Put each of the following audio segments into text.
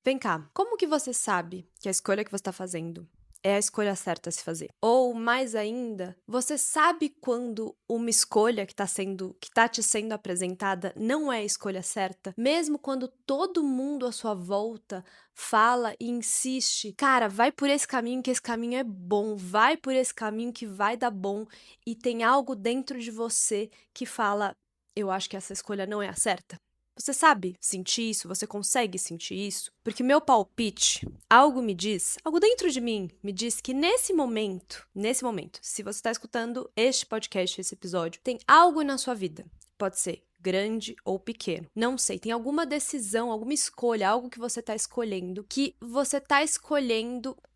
Vem cá, como que você sabe que a escolha que você está fazendo é a escolha certa a se fazer? Ou, mais ainda, você sabe quando uma escolha que tá te sendo apresentada não é a escolha certa, mesmo quando todo mundo à sua volta fala e insiste, cara, vai por esse caminho que esse caminho é bom, vai por esse caminho que vai dar bom, e tem algo dentro de você que fala, eu acho que essa escolha não é a certa? Você sabe sentir isso? Você consegue sentir isso? Porque meu palpite, algo dentro de mim me diz que nesse momento, se você está escutando este podcast, esse episódio, tem algo na sua vida. Pode ser grande ou pequeno. Não sei, tem alguma decisão, alguma escolha, algo que você tá escolhendo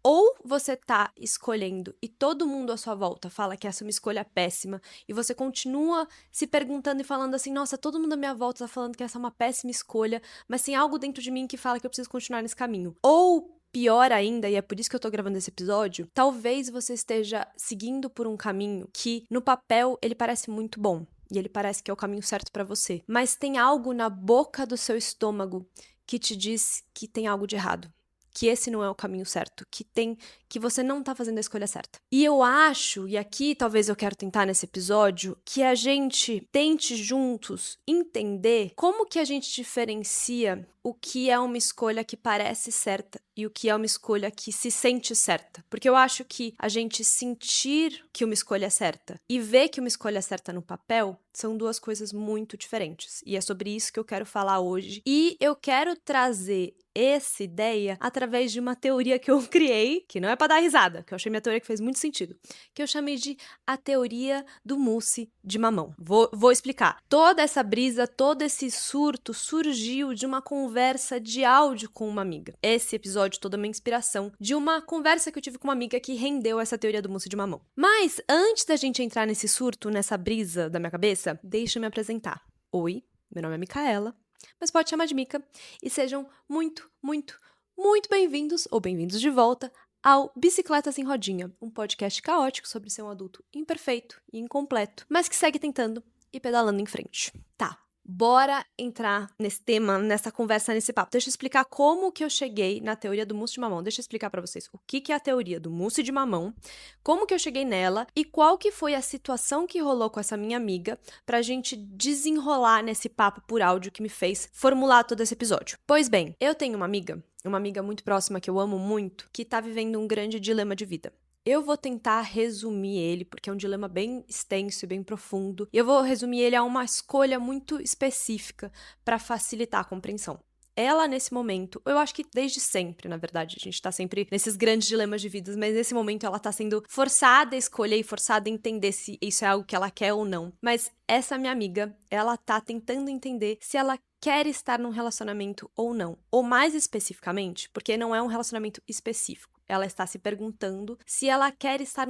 ou você tá escolhendo e todo mundo à sua volta fala que essa é uma escolha péssima e você continua se perguntando e falando assim, nossa, todo mundo à minha volta tá falando que essa é uma péssima escolha, mas tem algo dentro de mim que fala que eu preciso continuar nesse caminho. Ou pior ainda, e é por isso que eu tô gravando esse episódio, talvez você esteja seguindo por um caminho que no papel ele parece muito bom. E ele parece que é o caminho certo pra você. Mas tem algo na boca do seu estômago que te diz que tem algo de errado. Que esse não é o caminho certo, que você não tá fazendo a escolha certa. E eu acho, e aqui talvez eu quero tentar nesse episódio, que a gente tente juntos entender como que a gente diferencia o que é uma escolha que parece certa e o que é uma escolha que se sente certa. Porque eu acho que a gente sentir que uma escolha é certa e ver que uma escolha é certa no papel são duas coisas muito diferentes. E é sobre isso que eu quero falar hoje. E eu quero trazer essa ideia através de uma teoria que eu criei, que não é pra dar risada, que eu achei minha teoria que fez muito sentido, que eu chamei de a teoria do mousse de mamão. Vou explicar. Toda essa brisa, todo esse surto surgiu de uma conversa de áudio com uma amiga. Esse episódio toda é uma inspiração de uma conversa que eu tive com uma amiga que rendeu essa teoria do mousse de mamão. Mas antes da gente entrar nesse surto, nessa brisa da minha cabeça, deixa eu me apresentar. Oi, meu nome é Micaela, mas pode chamar de Mica, e sejam muito, muito, muito bem-vindos, ou bem-vindos de volta, ao Bicicletas em Rodinha, um podcast caótico sobre ser um adulto imperfeito e incompleto, mas que segue tentando e pedalando em frente. Tá, bora entrar nesse tema, nessa conversa, nesse papo. Deixa eu explicar como que eu cheguei na teoria do mousse de mamão. Deixa eu explicar pra vocês o que é a teoria do mousse de mamão, como que eu cheguei nela e qual que foi a situação que rolou com essa minha amiga pra gente desenrolar nesse papo por áudio que me fez formular todo esse episódio. Pois bem, eu tenho uma amiga muito próxima que eu amo muito, que tá vivendo um grande dilema de vida. Eu vou tentar resumir ele, porque é um dilema bem extenso e bem profundo. E eu vou resumir ele a uma escolha muito específica para facilitar a compreensão. Ela, nesse momento, eu acho que desde sempre, na verdade, a gente tá sempre nesses grandes dilemas de vidas, mas nesse momento ela tá sendo forçada a escolher e forçada a entender se isso é algo que ela quer ou não. Mas essa minha amiga, ela tá tentando entender se ela quer estar num relacionamento ou não. Ou mais especificamente, porque não é um relacionamento específico. Ela está se perguntando se ela quer estar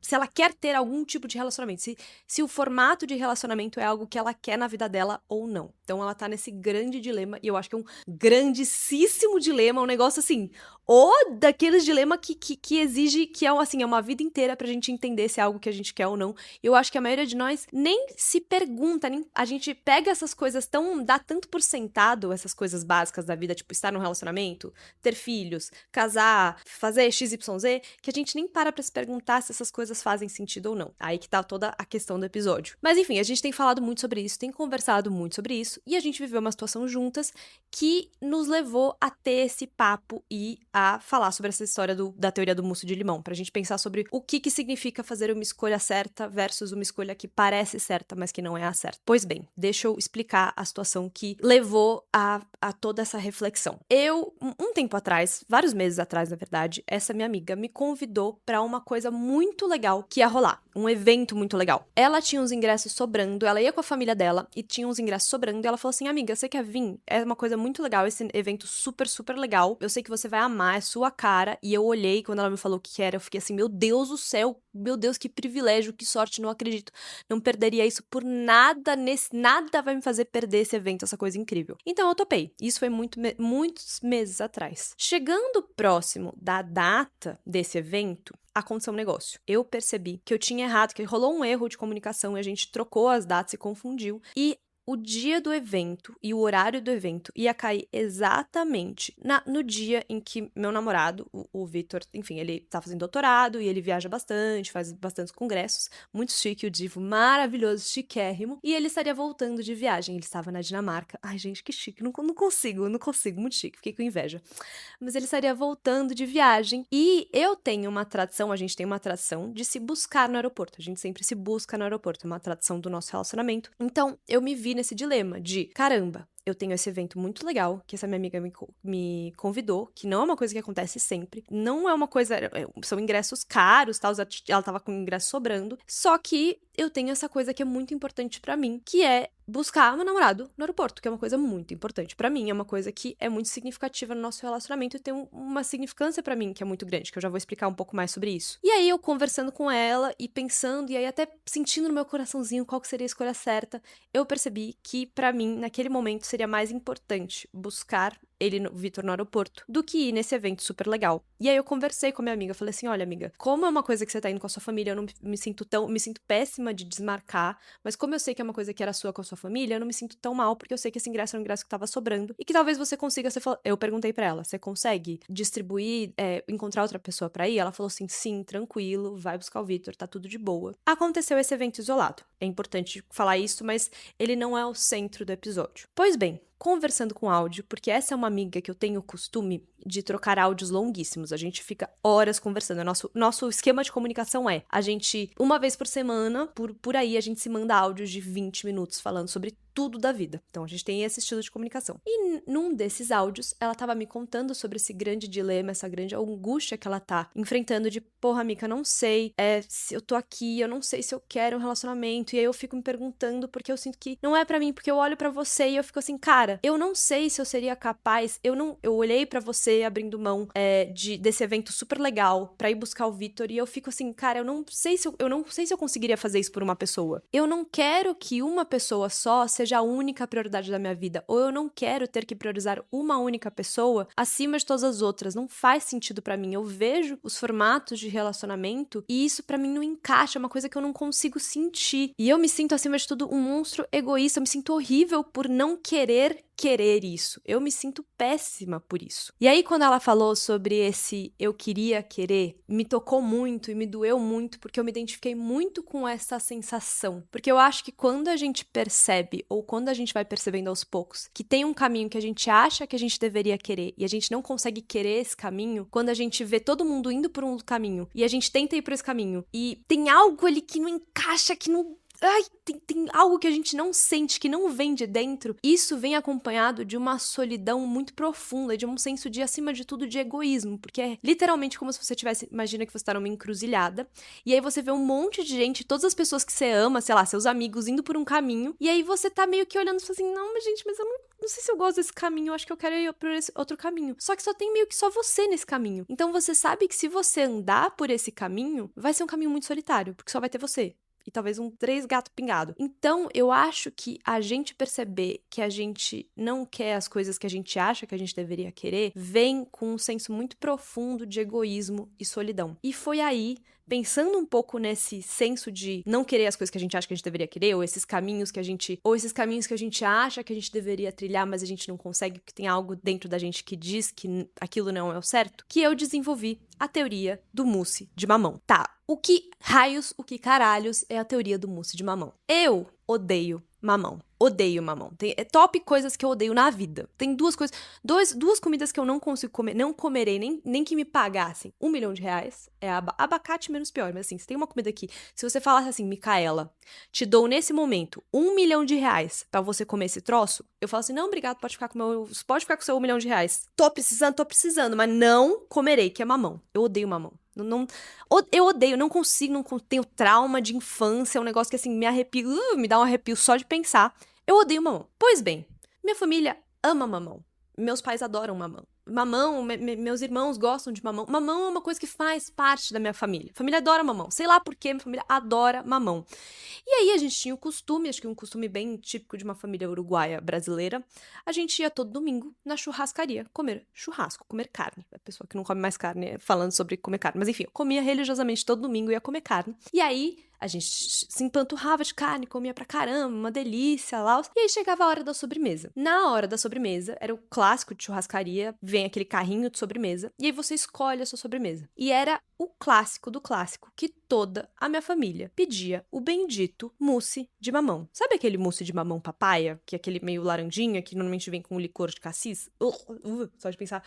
se ela quer ter algum tipo de relacionamento, se o formato de relacionamento é algo que ela quer na vida dela ou não. Então ela tá nesse grande dilema, e eu acho que é um grandíssimo dilema, um negócio assim, ou daqueles dilema que exige, que é assim, é uma vida inteira pra gente entender se é algo que a gente quer ou não. Eu acho que a maioria de nós nem se pergunta, nem a gente pega essas coisas dá tanto por sentado, essas coisas básicas da vida, tipo estar num relacionamento, ter filhos, casar, fazer XYZ, que a gente nem para pra se perguntar se essas coisas fazem sentido ou não. Aí que tá toda a questão do episódio. Mas enfim, a gente tem falado muito sobre isso, tem conversado muito sobre isso, e a gente viveu uma situação juntas que nos levou a ter esse papo e a falar sobre essa história da teoria do mousse de limão, pra gente pensar sobre o que significa fazer uma escolha certa versus uma escolha que parece certa, mas que não é a certa. Pois bem, deixa eu explicar a situação que levou a toda essa reflexão. Eu, um tempo atrás, vários meses atrás, na verdade, essa minha amiga me convidou pra uma coisa muito legal que ia rolar, um evento muito legal. Ela tinha uns ingressos sobrando, ela ia com a família dela e tinha uns ingressos sobrando, e ela falou assim, amiga, você quer vir? É uma coisa muito legal, esse evento super, super legal, eu sei que você vai amar, é sua cara. E eu olhei, quando ela me falou o que era, eu fiquei assim, meu Deus do céu, meu Deus, que privilégio, que sorte, não acredito, não perderia isso por nada, nada vai me fazer perder esse evento, essa coisa incrível. Então eu topei, isso foi muitos meses atrás. Chegando próximo da data desse evento, aconteceu um negócio. Eu percebi que eu tinha errado, que rolou um erro de comunicação e a gente trocou as datas e confundiu. E o dia do evento e o horário do evento ia cair exatamente no dia em que meu namorado, o Vitor, enfim, ele tá fazendo doutorado e ele viaja bastante, faz bastantes congressos, muito chique, o divo maravilhoso, chiquérrimo, e ele estaria voltando de viagem, ele estava na Dinamarca. Ai, gente, que chique, não consigo, muito chique, fiquei com inveja. Mas ele estaria voltando de viagem e eu tenho uma tradição, a gente tem uma tradição de se buscar no aeroporto, a gente sempre se busca no aeroporto, é uma tradição do nosso relacionamento. Então, eu me vi nesse dilema de, caramba, eu tenho esse evento muito legal, que essa minha amiga me convidou, que não é uma coisa que acontece sempre, não é uma coisa, são ingressos caros, tal, ela tava com ingresso sobrando, só que eu tenho essa coisa que é muito importante pra mim, que é buscar meu namorado no aeroporto, que é uma coisa muito importante pra mim, é uma coisa que é muito significativa no nosso relacionamento e tem uma significância pra mim que é muito grande, que eu já vou explicar um pouco mais sobre isso. E aí eu conversando com ela e pensando, e aí até sentindo no meu coraçãozinho qual que seria a escolha certa, eu percebi que pra mim, naquele momento, seria mais importante buscar ele, Vitor, no aeroporto, do que ir nesse evento super legal. E aí eu conversei com a minha amiga, falei assim, olha amiga, como é uma coisa que você tá indo com a sua família, eu não me sinto péssima de desmarcar, mas como eu sei que é uma coisa que era sua com a sua família, eu não me sinto tão mal, porque eu sei que esse ingresso era um ingresso que tava sobrando, e que talvez você consiga, eu perguntei pra ela, você consegue distribuir, encontrar outra pessoa pra ir? Ela falou assim, sim, tranquilo, vai buscar o Vitor, tá tudo de boa. Aconteceu esse evento isolado. É importante falar isso, mas ele não é o centro do episódio. Pois bem, conversando com áudio, porque essa é uma amiga que eu tenho o costume de trocar áudios longuíssimos. A gente fica horas conversando. Nosso esquema de comunicação é, a gente, uma vez por semana, por aí, a gente se manda áudios de 20 minutos falando sobre tudo da vida. Então, a gente tem esse estilo de comunicação. E num desses áudios, ela tava me contando sobre esse grande dilema, essa grande angústia que ela tá enfrentando de, porra, Mica, não sei se eu tô aqui, eu não sei se eu quero um relacionamento. E aí eu fico me perguntando, porque eu sinto que não é pra mim, porque eu olho pra você e eu fico assim, cara, eu não sei se eu seria capaz, eu olhei pra você abrindo mão desse evento super legal pra ir buscar o Vitor e eu fico assim, cara, eu não sei se eu conseguiria fazer isso por uma pessoa. Eu não quero que uma pessoa só seja a única prioridade da minha vida, ou eu não quero ter que priorizar uma única pessoa acima de todas as outras. Não faz sentido pra mim. Eu vejo os formatos de relacionamento e isso pra mim não encaixa, é uma coisa que eu não consigo sentir. E eu me sinto acima de tudo um monstro egoísta, eu me sinto horrível por não querer isso. Eu me sinto péssima por isso. E aí, quando ela falou sobre esse eu queria querer, me tocou muito e me doeu muito, porque eu me identifiquei muito com essa sensação. Porque eu acho que quando a gente percebe, ou quando a gente vai percebendo aos poucos, que tem um caminho que a gente acha que a gente deveria querer, e a gente não consegue querer esse caminho, quando a gente vê todo mundo indo por um caminho, e a gente tenta ir por esse caminho, e tem algo ali que não encaixa, que não... Ai, tem algo que a gente não sente, que não vem de dentro. Isso vem acompanhado de uma solidão muito profunda, de um senso de, acima de tudo, de egoísmo. Porque é literalmente como se você tivesse... Imagina que você tá numa encruzilhada, e aí você vê um monte de gente, todas as pessoas que você ama, sei lá, seus amigos, indo por um caminho, e aí você tá meio que olhando e fala assim, não, mas gente, mas eu não sei se eu gosto desse caminho, eu acho que eu quero ir por esse outro caminho. Só que só tem meio que só você nesse caminho. Então você sabe que se você andar por esse caminho, vai ser um caminho muito solitário, porque só vai ter você. E talvez um 3 gato pingado. Então, eu acho que a gente perceber que a gente não quer as coisas que a gente acha que a gente deveria querer, vem com um senso muito profundo de egoísmo e solidão. E foi aí, pensando um pouco nesse senso de não querer as coisas que a gente acha que a gente deveria querer, ou esses caminhos que a gente acha que a gente deveria trilhar, mas a gente não consegue, porque tem algo dentro da gente que diz que aquilo não é o certo, que eu desenvolvi a teoria do mousse de mamão. Tá, o que caralhos é a teoria do mousse de mamão? Eu odeio mamão. Odeio mamão. Tem top coisas que eu odeio na vida. Tem duas coisas, duas comidas que eu não consigo comer, não comerei, nem que me pagassem R$1 milhão. É abacate menos pior, mas assim, se tem uma comida aqui, se você falasse assim, Micaela, te dou nesse momento R$1 milhão pra você comer esse troço, eu falo assim, não, obrigado, pode ficar com o seu R$1 milhão. Tô precisando, mas não comerei, que é mamão. Eu odeio mamão. Eu odeio, não consigo, não tenho trauma de infância, é um negócio que assim, me arrepio, me dá um arrepio só de pensar. Eu odeio mamão. Pois bem, minha família ama mamão. Meus pais adoram mamão. Mamão, meus irmãos gostam de mamão. Mamão é uma coisa que faz parte da minha família. A família adora mamão. Sei lá por quê, minha família adora mamão. E aí a gente tinha o costume, acho que um costume bem típico de uma família uruguaia brasileira, a gente ia todo domingo na churrascaria comer churrasco, comer carne. A pessoa que não come mais carne falando sobre comer carne. Mas enfim, eu comia religiosamente todo domingo, ia comer carne. E aí a gente se empanturrava de carne, comia pra caramba, uma delícia lá. E aí chegava a hora da sobremesa. Na hora da sobremesa, era o clássico de churrascaria, vem aquele carrinho de sobremesa, e aí você escolhe a sua sobremesa. E era o clássico do clássico, que toda a minha família pedia o bendito mousse de mamão. Sabe aquele mousse de mamão papaya? Que é aquele meio laranjinha, que normalmente vem com licor de cassis? Só de pensar...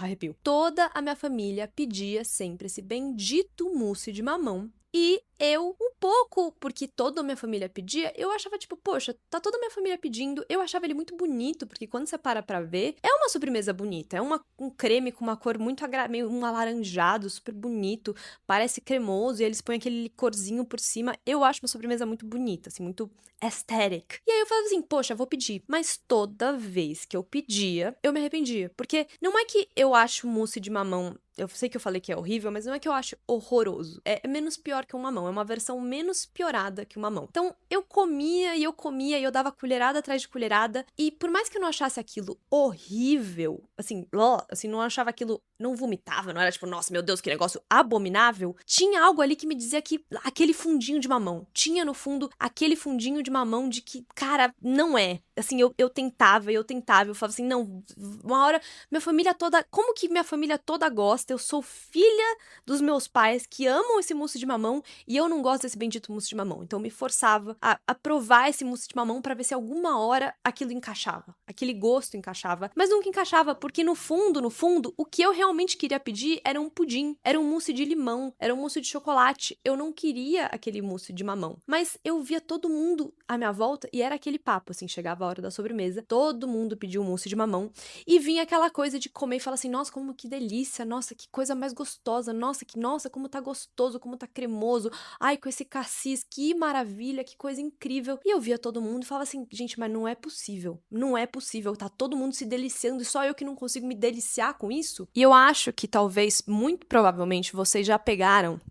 arrepio. Toda a minha família pedia sempre esse bendito mousse de mamão. E eu, um pouco, porque toda a minha família pedia, eu achava tipo, poxa, tá toda a minha família pedindo. Eu achava ele muito bonito, porque quando você para pra ver, é uma sobremesa bonita. É um creme com uma cor muito meio um alaranjado, super bonito. Parece cremoso, e eles põem aquele licorzinho por cima. Eu acho uma sobremesa muito bonita, assim, muito aesthetic. E aí eu falava assim, poxa, vou pedir. Mas toda vez que eu pedia, eu me arrependia. Porque não é que eu acho mousse de mamão... Eu sei que eu falei que é horrível, mas não é que eu acho horroroso. É menos pior que um mamão. É uma versão menos piorada que um mamão. Então, eu comia e eu dava colherada atrás de colherada. E por mais que eu não achasse aquilo horrível, assim, não achava aquilo... Não vomitava, não era tipo, nossa, meu Deus, que negócio abominável. Tinha algo ali que me dizia que aquele fundinho de mamão. Tinha, no fundo, aquele fundinho de mamão de que, cara, não é. Assim, eu tentava, eu falava assim, não, uma hora, minha família toda... Como que minha família toda gosta? Eu sou filha dos meus pais que amam esse mousse de mamão e eu não gosto desse bendito mousse de mamão. Então eu me forçava a provar esse mousse de mamão pra ver se alguma hora aquilo encaixava. Aquele gosto encaixava. Mas nunca encaixava, porque no fundo, o que eu realmente queria pedir era um pudim. Era um mousse de limão. Era um mousse de chocolate. Eu não queria aquele mousse de mamão. Mas eu via todo mundo à minha volta e era aquele papo, assim, chegava a hora da sobremesa, todo mundo pediu um mousse de mamão e vinha aquela coisa de comer e falar assim, nossa, como que delícia, nossa, que coisa mais gostosa, nossa, como tá gostoso, como tá cremoso, ai, com esse cassis, que maravilha, que coisa incrível. E eu via todo mundo e falava assim, gente, mas não é possível, tá todo mundo se deliciando e só eu que não consigo me deliciar com isso? E eu acho que talvez, muito provavelmente, vocês já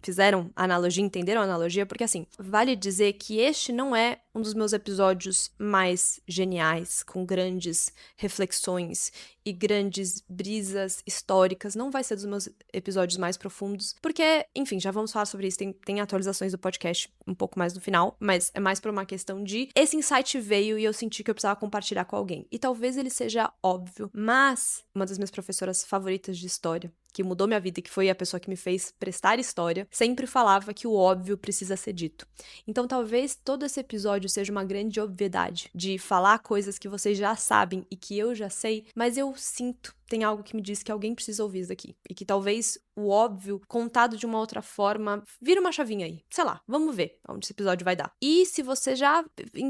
fizeram a analogia, entenderam a analogia, porque assim, vale dizer que este não é um dos meus episódios mais geniais, com grandes reflexões e grandes brisas históricas. Não vai ser dos meus episódios mais profundos, porque, enfim, já vamos falar sobre isso. Tem atualizações do podcast um pouco mais no final, mas é mais por uma questão de esse insight veio e eu senti que eu precisava compartilhar com alguém. E talvez ele seja óbvio, mas uma das minhas professoras favoritas de história, que mudou minha vida e que foi a pessoa que me fez prestar história, sempre falava que o óbvio precisa ser dito. Então talvez todo esse episódio seja uma grande obviedade, de falar coisas que vocês já sabem e que eu já sei, mas eu sinto, tem algo que me diz que alguém precisa ouvir isso aqui. E que talvez o óbvio, contado de uma outra forma, vira uma chavinha aí. Sei lá, vamos ver onde esse episódio vai dar. E se você já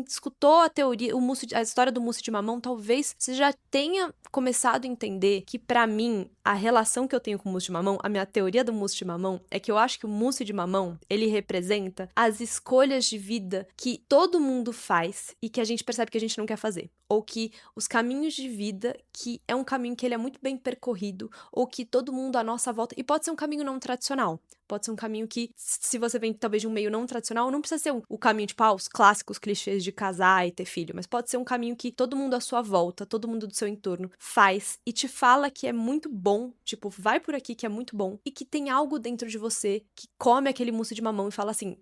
escutou a teoria, a história do mousse de mamão, talvez você já tenha começado a entender que, pra mim, a relação que eu tenho com o mousse de mamão, a minha teoria do mousse de mamão, é que eu acho que o mousse de mamão, ele representa as escolhas de vida que todo mundo faz e que a gente percebe que a gente não quer fazer. Ou que os caminhos de vida, que é um caminho que ele é muito bem percorrido, ou que todo mundo à nossa volta... E pode ser um caminho não tradicional. Pode ser um caminho que, se você vem talvez de um meio não tradicional, não precisa ser o caminho, tipo, os clássicos clichês de casar e ter filho, mas pode ser um caminho que todo mundo à sua volta, todo mundo do seu entorno faz e te fala que é muito bom, tipo, vai por aqui que é muito bom, e que tem algo dentro de você que come aquele mousse de mamão e fala assim,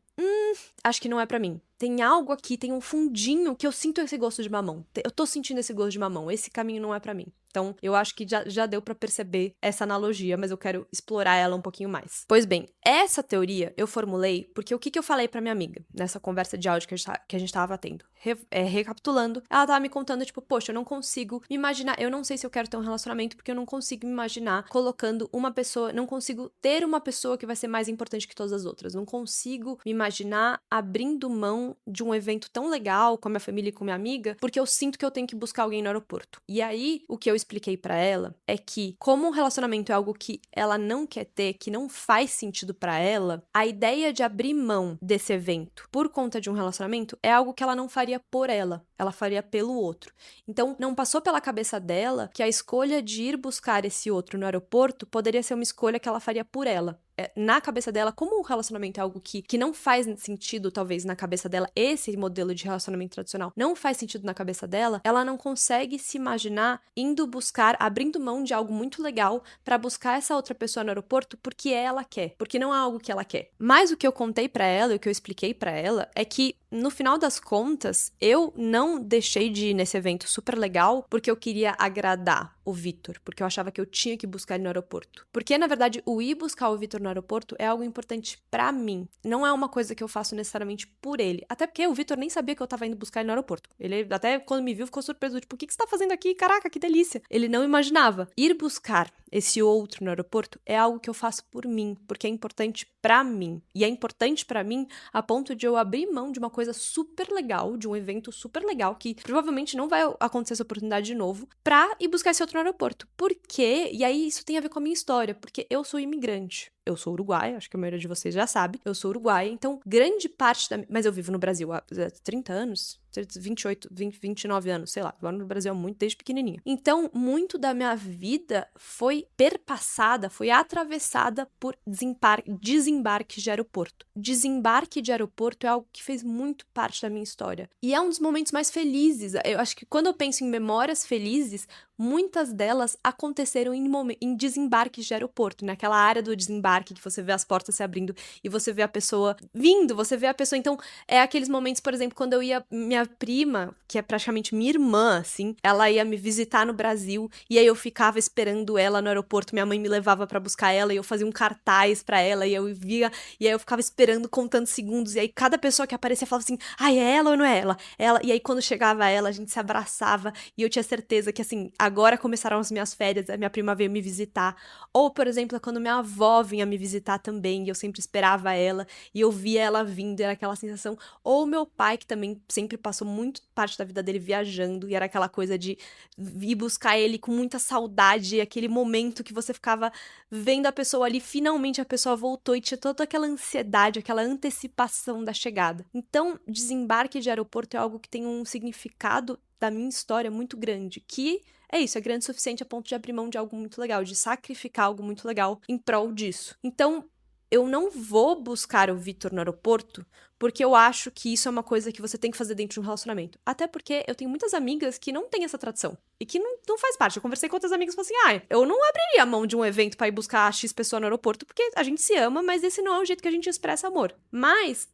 acho que não é pra mim. Tem algo aqui, tem um fundinho que eu sinto esse gosto de mamão. Eu tô sentindo esse gosto de mamão. Esse caminho não é pra mim. Então, eu acho que já deu pra perceber essa analogia, mas eu quero explorar ela um pouquinho mais. Pois bem, essa teoria eu formulei porque o que eu falei pra minha amiga nessa conversa de áudio que a gente tava tendo? Recapitulando, ela tava me contando, tipo, poxa, eu não consigo me imaginar, eu não sei se eu quero ter um relacionamento porque eu não consigo me imaginar colocando uma pessoa, não consigo ter uma pessoa que vai ser mais importante que todas as outras. Não consigo me imaginar abrindo mão de um evento tão legal com a minha família e com minha amiga, porque eu sinto que eu tenho que buscar alguém no aeroporto. E aí, o que eu expliquei pra ela é que, como um relacionamento é algo que ela não quer ter, que não faz sentido pra ela, a ideia de abrir mão desse evento por conta de um relacionamento é algo que ela não faria por ela faria pelo outro. Então, não passou pela cabeça dela que a escolha de ir buscar esse outro no aeroporto poderia ser uma escolha que ela faria por ela. na cabeça dela, como o relacionamento é algo que não faz sentido, talvez, na cabeça dela, esse modelo de relacionamento tradicional não faz sentido na cabeça dela, ela não consegue se imaginar indo buscar, abrindo mão de algo muito legal pra buscar essa outra pessoa no aeroporto porque ela quer, porque não é algo que ela quer. Mas o que eu contei pra ela, e o que eu expliquei pra ela, é que no final das contas, eu não deixei de ir nesse evento super legal porque eu queria agradar o Vitor, porque eu achava que eu tinha que buscar ele no aeroporto. Porque, na verdade, o ir buscar o Vitor no aeroporto é algo importante pra mim. Não é uma coisa que eu faço necessariamente por ele. Até porque o Vitor nem sabia que eu tava indo buscar ele no aeroporto. Ele, até quando me viu, ficou surpreso. Tipo, o que você tá fazendo aqui? Caraca, que delícia. Ele não imaginava. Ir buscar esse outro no aeroporto é algo que eu faço por mim, porque é importante pra mim. E é importante pra mim a ponto de eu abrir mão de uma coisa super legal, de um evento super legal, que provavelmente não vai acontecer essa oportunidade de novo, pra ir buscar esse outro no aeroporto. Por quê? E aí isso tem a ver com a minha história, porque eu sou imigrante. Eu sou uruguaia, acho que a maioria de vocês já sabe. Eu sou uruguaia, então grande parte da... Mas eu vivo no Brasil há 30 anos, 28, 20, 29 anos, sei lá. Agora no Brasil há muito, desde pequenininha. Então, muito da minha vida foi perpassada, foi atravessada por desembarque de aeroporto. Desembarque de aeroporto é algo que fez muito parte da minha história. E é um dos momentos mais felizes. Eu acho que quando eu penso em memórias felizes, muitas delas aconteceram em desembarques de aeroporto, naquela área do desembarque que você vê as portas se abrindo e você vê a pessoa vindo, você vê a pessoa. Então, é aqueles momentos, por exemplo, quando eu ia, minha prima, que é praticamente minha irmã, assim, ela ia me visitar no Brasil e aí eu ficava esperando ela no aeroporto, minha mãe me levava pra buscar ela e eu fazia um cartaz pra ela e eu via, e aí eu ficava esperando, contando segundos, e aí cada pessoa que aparecia falava assim, ai, é ela ou não é ela? Ela, e aí quando chegava ela, a gente se abraçava e eu tinha certeza que, assim, agora começaram as minhas férias, a minha prima veio me visitar. Ou, por exemplo, quando minha avó vinha me visitar também, e eu sempre esperava ela, e eu via ela vindo, e era aquela sensação. Ou meu pai, que também sempre passou muito parte da vida dele viajando, e era aquela coisa de ir buscar ele com muita saudade, e aquele momento que você ficava vendo a pessoa ali, finalmente a pessoa voltou, e tinha toda aquela ansiedade, aquela antecipação da chegada. Então, desembarque de aeroporto é algo que tem um significado da minha história muito grande, que é isso, é grande o suficiente a ponto de abrir mão de algo muito legal, de sacrificar algo muito legal em prol disso. Então, eu não vou buscar o Vitor no aeroporto porque eu acho que isso é uma coisa que você tem que fazer dentro de um relacionamento. Até porque eu tenho muitas amigas que não têm essa tradição. E que não faz parte. Eu conversei com outras amigas e falei assim, eu não abriria a mão de um evento pra ir buscar a X pessoa no aeroporto, porque a gente se ama, mas esse não é o jeito que a gente expressa amor. Mas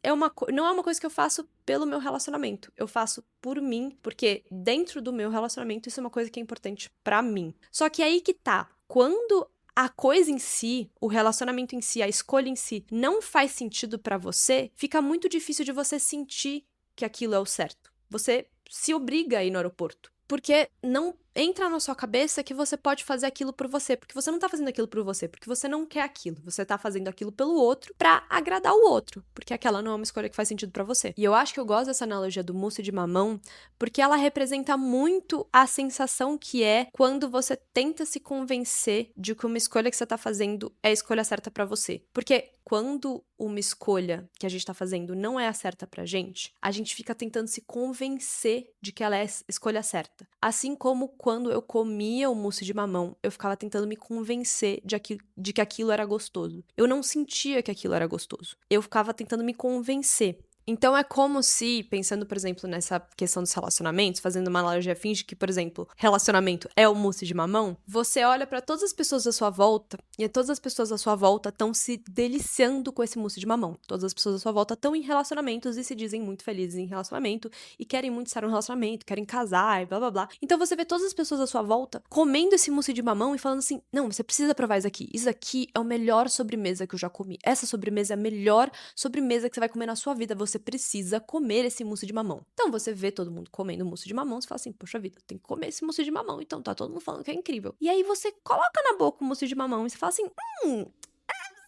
não é uma coisa que eu faço pelo meu relacionamento. Eu faço por mim, porque dentro do meu relacionamento isso é uma coisa que é importante pra mim. Só que aí que tá. Quando a coisa em si, o relacionamento em si, a escolha em si, não faz sentido pra você, fica muito difícil de você sentir que aquilo é o certo. Você se obriga a ir no aeroporto. Porque não entra na sua cabeça que você pode fazer aquilo por você, porque você não tá fazendo aquilo por você, porque você não quer aquilo, você tá fazendo aquilo pelo outro pra agradar o outro, porque aquela não é uma escolha que faz sentido pra você. E eu acho que eu gosto dessa analogia do mousse de mamão, porque ela representa muito a sensação que é quando você tenta se convencer de que uma escolha que você tá fazendo é a escolha certa pra você. Porque quando uma escolha que a gente tá fazendo não é a certa pra gente, a gente fica tentando se convencer de que ela é a escolha certa. Assim como quando eu comia o mousse de mamão, eu ficava tentando me convencer de que aquilo era gostoso. Eu não sentia que aquilo era gostoso. Eu ficava tentando me convencer. Então é como se, pensando, por exemplo, nessa questão dos relacionamentos, fazendo uma analogia, finge que, por exemplo, relacionamento é o mousse de mamão, você olha pra todas as pessoas à sua volta e todas as pessoas à sua volta estão se deliciando com esse mousse de mamão. Todas as pessoas à sua volta estão em relacionamentos e se dizem muito felizes em relacionamento e querem muito estar em um relacionamento, querem casar e blá blá blá. Então você vê todas as pessoas à sua volta comendo esse mousse de mamão e falando assim: não, você precisa provar isso aqui. Isso aqui é a melhor sobremesa que eu já comi. Essa sobremesa é a melhor sobremesa que você vai comer na sua vida. Você precisa comer esse mousse de mamão. Então você vê todo mundo comendo mousse de mamão, você fala assim, poxa vida, tem que comer esse mousse de mamão, então tá todo mundo falando que é incrível. E aí você coloca na boca o mousse de mamão e você fala assim, não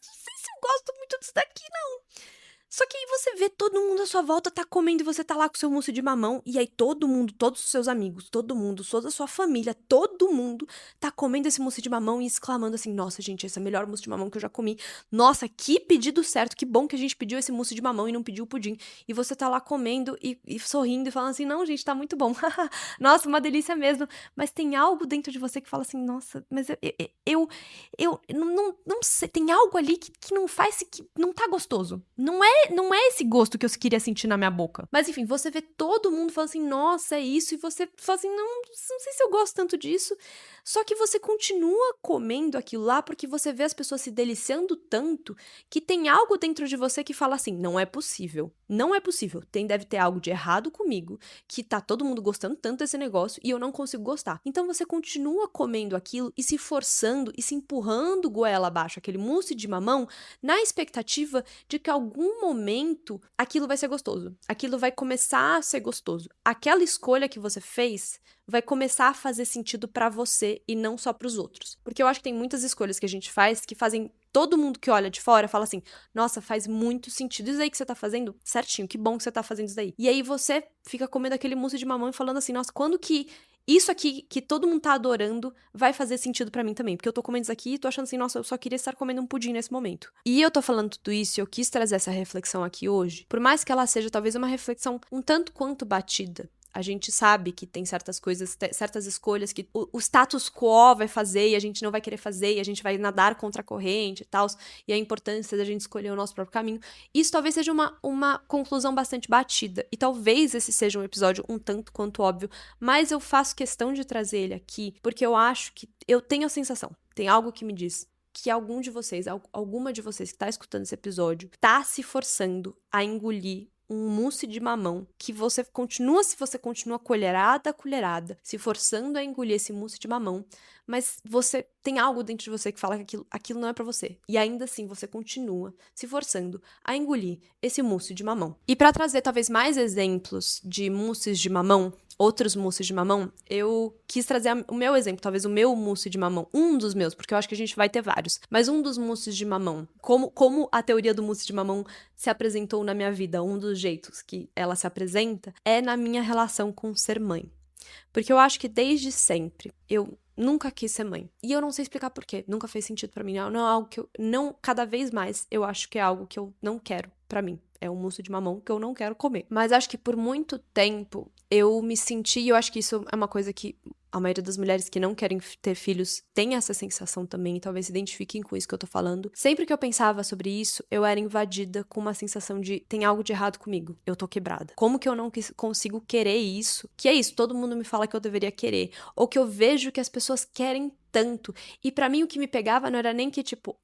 sei se eu gosto muito disso daqui, não. Só que aí você vê todo mundo à sua volta tá comendo e você tá lá com seu mousse de mamão, e aí todo mundo, todos os seus amigos, todo mundo, toda a sua família, todo mundo tá comendo esse mousse de mamão e exclamando assim: nossa, gente, esse é o melhor mousse de mamão que eu já comi. Nossa, que pedido certo, que bom que a gente pediu esse mousse de mamão e não pediu o pudim. E você tá lá comendo e sorrindo e falando assim: não, gente, tá muito bom. Nossa, uma delícia mesmo. Mas tem algo dentro de você que fala assim: nossa, mas eu não sei, tem algo ali que não faz, que não tá gostoso. Não é esse gosto que eu queria sentir na minha boca. Mas enfim, você vê todo mundo falando assim, nossa, é isso, e você fala assim, não sei se eu gosto tanto disso. Só que você continua comendo aquilo lá porque você vê as pessoas se deliciando tanto que tem algo dentro de você que fala assim, não é possível. Não é possível. Deve ter algo de errado comigo, que tá todo mundo gostando tanto desse negócio e eu não consigo gostar. Então você continua comendo aquilo e se forçando e se empurrando goela abaixo, aquele mousse de mamão, na expectativa de que algum momento aquilo vai ser gostoso. Aquilo vai começar a ser gostoso. Aquela escolha que você fez vai começar a fazer sentido pra você e não só pros outros. Porque eu acho que tem muitas escolhas que a gente faz que fazem todo mundo que olha de fora fala assim: nossa, faz muito sentido isso aí que você tá fazendo, certinho, que bom que você tá fazendo isso daí. E aí você fica comendo aquele mousse de mamão e falando assim: nossa, quando que isso aqui que todo mundo tá adorando vai fazer sentido pra mim também? Porque eu tô comendo isso aqui e tô achando assim, nossa, eu só queria estar comendo um pudim nesse momento. E eu tô falando tudo isso e eu quis trazer essa reflexão aqui hoje, por mais que ela seja talvez uma reflexão um tanto quanto batida. A gente sabe que tem certas coisas, certas escolhas que o status quo vai fazer e a gente não vai querer fazer e a gente vai nadar contra a corrente e tal, e a importância da gente escolher o nosso próprio caminho. Isso talvez seja uma conclusão bastante batida, e talvez esse seja um episódio um tanto quanto óbvio, mas eu faço questão de trazer ele aqui porque eu acho que eu tenho a sensação, tem algo que me diz que algum de vocês, alguma de vocês que está escutando esse episódio, tá se forçando a engolir um mousse de mamão que você continua colherada a colherada, se forçando a engolir esse mousse de mamão, mas você tem algo dentro de você que fala que aquilo não é pra você. E ainda assim você continua se forçando a engolir esse mousse de mamão. E pra trazer talvez mais exemplos de mousses de mamão, outros mousses de mamão, eu quis trazer o meu exemplo, talvez o meu mousse de mamão, um dos meus, porque eu acho que a gente vai ter vários, mas um dos mousses de mamão, como a teoria do mousse de mamão se apresentou na minha vida, um dos jeitos que ela se apresenta, é na minha relação com ser mãe. Porque eu acho que desde sempre eu nunca quis ser mãe. E eu não sei explicar por quê. Nunca fez sentido pra mim. Não é algo que eu não, cada vez mais eu acho que é algo que eu não quero pra mim. É um mousse de mamão que eu não quero comer. Mas acho que por muito tempo eu me senti, e eu acho que isso é uma coisa que a maioria das mulheres que não querem ter filhos tem essa sensação também, e talvez se identifiquem com isso que eu tô falando. Sempre que eu pensava sobre isso, eu era invadida com uma sensação de tem algo de errado comigo, eu tô quebrada. Como que eu não consigo querer isso? Que é isso, todo mundo me fala que eu deveria querer, ou que eu vejo que as pessoas querem tanto. E pra mim o que me pegava não era nem que tipo,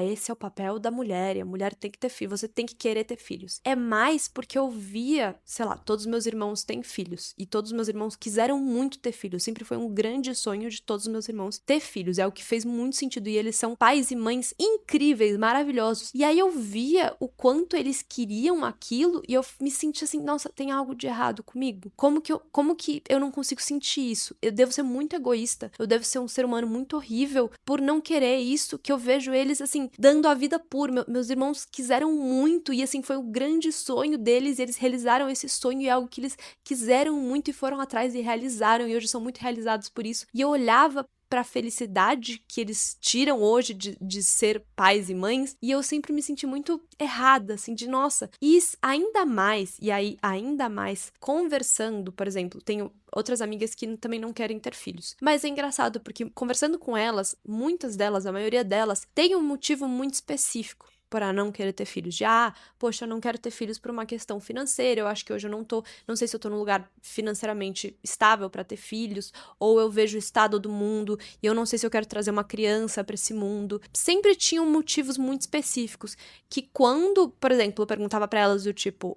esse é o papel da mulher, e a mulher tem que ter filho, você tem que querer ter filhos. É mais porque eu via, sei lá, todos os meus irmãos têm filhos, e todos os meus irmãos quiseram muito ter filhos, sempre foi um grande sonho de todos os meus irmãos ter filhos, é o que fez muito sentido, e eles são pais e mães incríveis, maravilhosos. E aí eu via o quanto eles queriam aquilo, e eu me sentia assim, nossa, tem algo de errado comigo? Como que eu não consigo sentir isso? Eu devo ser muito egoísta, eu devo ser um ser humano muito horrível por não querer isso, que eu vejo eles, assim, dando a vida por. Meus irmãos quiseram muito e, assim, foi o grande sonho deles e eles realizaram esse sonho e é algo que eles quiseram muito e foram atrás e realizaram e hoje são muito realizados por isso. E eu olhava pra felicidade que eles tiram hoje de ser pais e mães, e eu sempre me senti muito errada, assim, de nossa. E ainda mais, e aí ainda mais, conversando, por exemplo, tenho outras amigas que também não querem ter filhos. Mas é engraçado, porque conversando com elas, muitas delas, a maioria delas, tem um motivo muito específico para não querer ter filhos. Poxa, eu não quero ter filhos por uma questão financeira, eu acho que hoje eu não sei se eu tô num lugar financeiramente estável para ter filhos, ou eu vejo o estado do mundo e eu não sei se eu quero trazer uma criança para esse mundo. Sempre tinham motivos muito específicos que quando, por exemplo, eu perguntava para elas do tipo,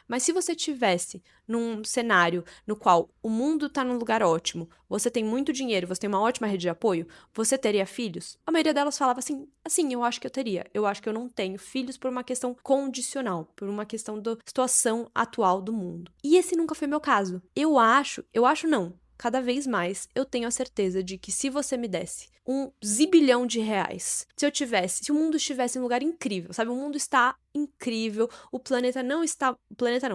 mas se você tivesse num cenário no qual o mundo tá num lugar ótimo, você tem muito dinheiro, você tem uma ótima rede de apoio, você teria filhos? A maioria delas falava assim, eu acho que eu teria. Eu acho que eu não tenho filhos por uma questão condicional, por uma questão da situação atual do mundo. E esse nunca foi meu caso. Eu acho não. cada vez mais, eu tenho a certeza de que se você me desse um zibilhão de reais, se o mundo estivesse em um lugar incrível, sabe? O mundo está incrível,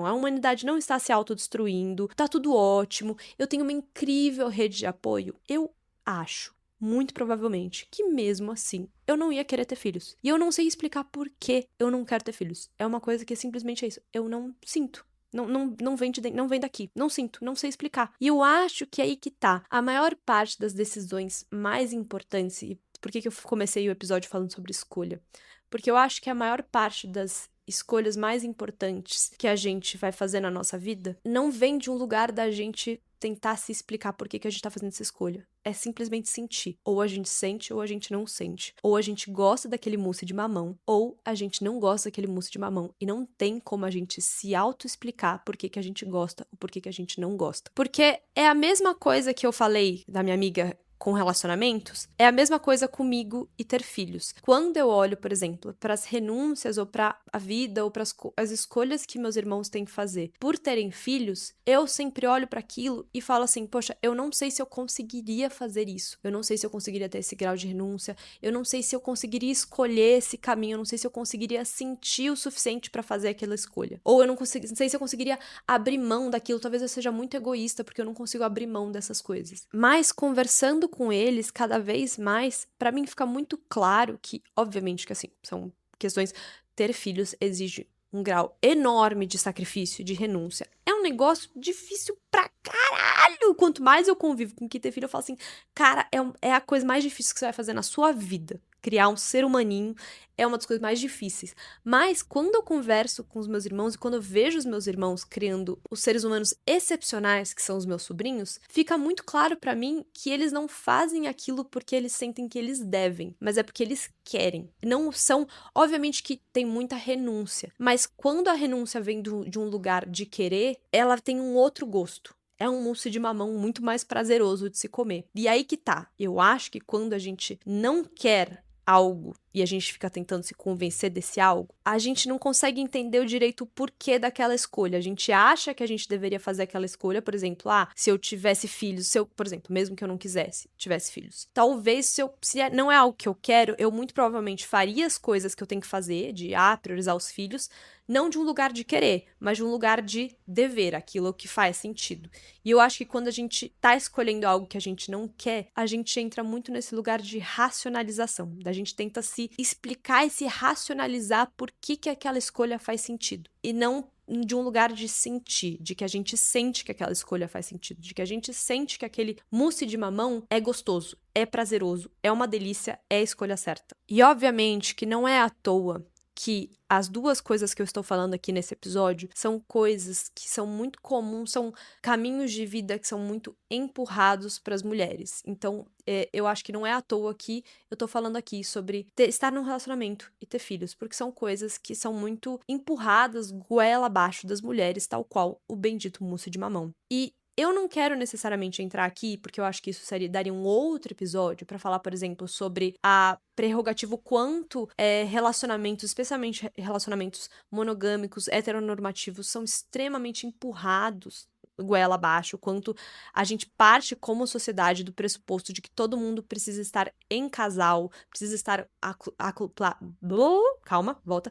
a humanidade não está se autodestruindo, tá tudo ótimo, eu tenho uma incrível rede de apoio, eu acho, muito provavelmente, que mesmo assim, eu não ia querer ter filhos. E eu não sei explicar por que eu não quero ter filhos. É uma coisa que simplesmente é isso. Eu não sinto. Não vem daqui. Não sinto, não sei explicar. E eu acho que é aí que tá. A maior parte das decisões mais importantes, e por que eu comecei o episódio falando sobre escolha? Porque eu acho que a maior parte das escolhas mais importantes que a gente vai fazer na nossa vida não vem de um lugar da gente tentar se explicar por que a gente tá fazendo essa escolha. É simplesmente sentir. Ou a gente sente ou a gente não sente. Ou a gente gosta daquele mousse de mamão, ou a gente não gosta daquele mousse de mamão. E não tem como a gente se auto-explicar por que a gente gosta ou por que a gente não gosta. Porque é a mesma coisa que eu falei da minha amiga com relacionamentos, é a mesma coisa comigo e ter filhos. Quando eu olho, por exemplo, para as renúncias ou para a vida ou para as escolhas que meus irmãos têm que fazer por terem filhos, eu sempre olho para aquilo e falo assim, poxa, eu não sei se eu conseguiria fazer isso. Eu não sei se eu conseguiria ter esse grau de renúncia, eu não sei se eu conseguiria escolher esse caminho, eu não sei se eu conseguiria sentir o suficiente para fazer aquela escolha. Ou eu não sei se eu conseguiria abrir mão daquilo, talvez eu seja muito egoísta porque eu não consigo abrir mão dessas coisas. Mas conversando com eles cada vez mais, pra mim fica muito claro que, obviamente que assim, são questões, ter filhos exige um grau enorme de sacrifício, de renúncia. É um negócio difícil pra caralho! Quanto mais eu convivo com quem ter filho, eu falo assim, cara, é a coisa mais difícil que você vai fazer na sua vida. Criar um ser humaninho é uma das coisas mais difíceis. Mas quando eu converso com os meus irmãos e quando eu vejo os meus irmãos criando os seres humanos excepcionais, que são os meus sobrinhos, fica muito claro pra mim que eles não fazem aquilo porque eles sentem que eles devem, mas é porque eles querem. Não são, obviamente que tem muita renúncia, mas quando a renúncia vem de um lugar de querer, ela tem um outro gosto. É um mousse de mamão muito mais prazeroso de se comer. E aí que tá. Eu acho que quando a gente não quer algo e a gente fica tentando se convencer desse algo, a gente não consegue entender o direito o porquê daquela escolha. A gente acha que a gente deveria fazer aquela escolha, por exemplo, se eu tivesse filhos, por exemplo, mesmo que eu não quisesse, tivesse filhos. Talvez se não é algo que eu quero, eu muito provavelmente faria as coisas que eu tenho que fazer, de priorizar os filhos, não de um lugar de querer, mas de um lugar de dever, aquilo que faz sentido. E eu acho que quando a gente tá escolhendo algo que a gente não quer, a gente entra muito nesse lugar de racionalização. Da gente tenta se explicar e se racionalizar por que aquela escolha faz sentido. E não de um lugar de sentir, de que a gente sente que aquela escolha faz sentido, de que a gente sente que aquele mousse de mamão é gostoso, é prazeroso, é uma delícia, é a escolha certa. E obviamente que não é à toa que as duas coisas que eu estou falando aqui nesse episódio são coisas que são muito comuns, são caminhos de vida que são muito empurrados para as mulheres. Então, eu acho que não é à toa que eu tô falando aqui sobre estar num relacionamento e ter filhos, porque são coisas que são muito empurradas goela abaixo das mulheres, tal qual o bendito mousse de mamão. E eu não quero necessariamente entrar aqui, porque eu acho que isso daria um outro episódio pra falar, por exemplo, sobre a prerrogativa o quanto relacionamentos, especialmente relacionamentos monogâmicos, heteronormativos, são extremamente empurrados goela abaixo, o quanto a gente parte como sociedade do pressuposto de que todo mundo precisa estar em casal, precisa estar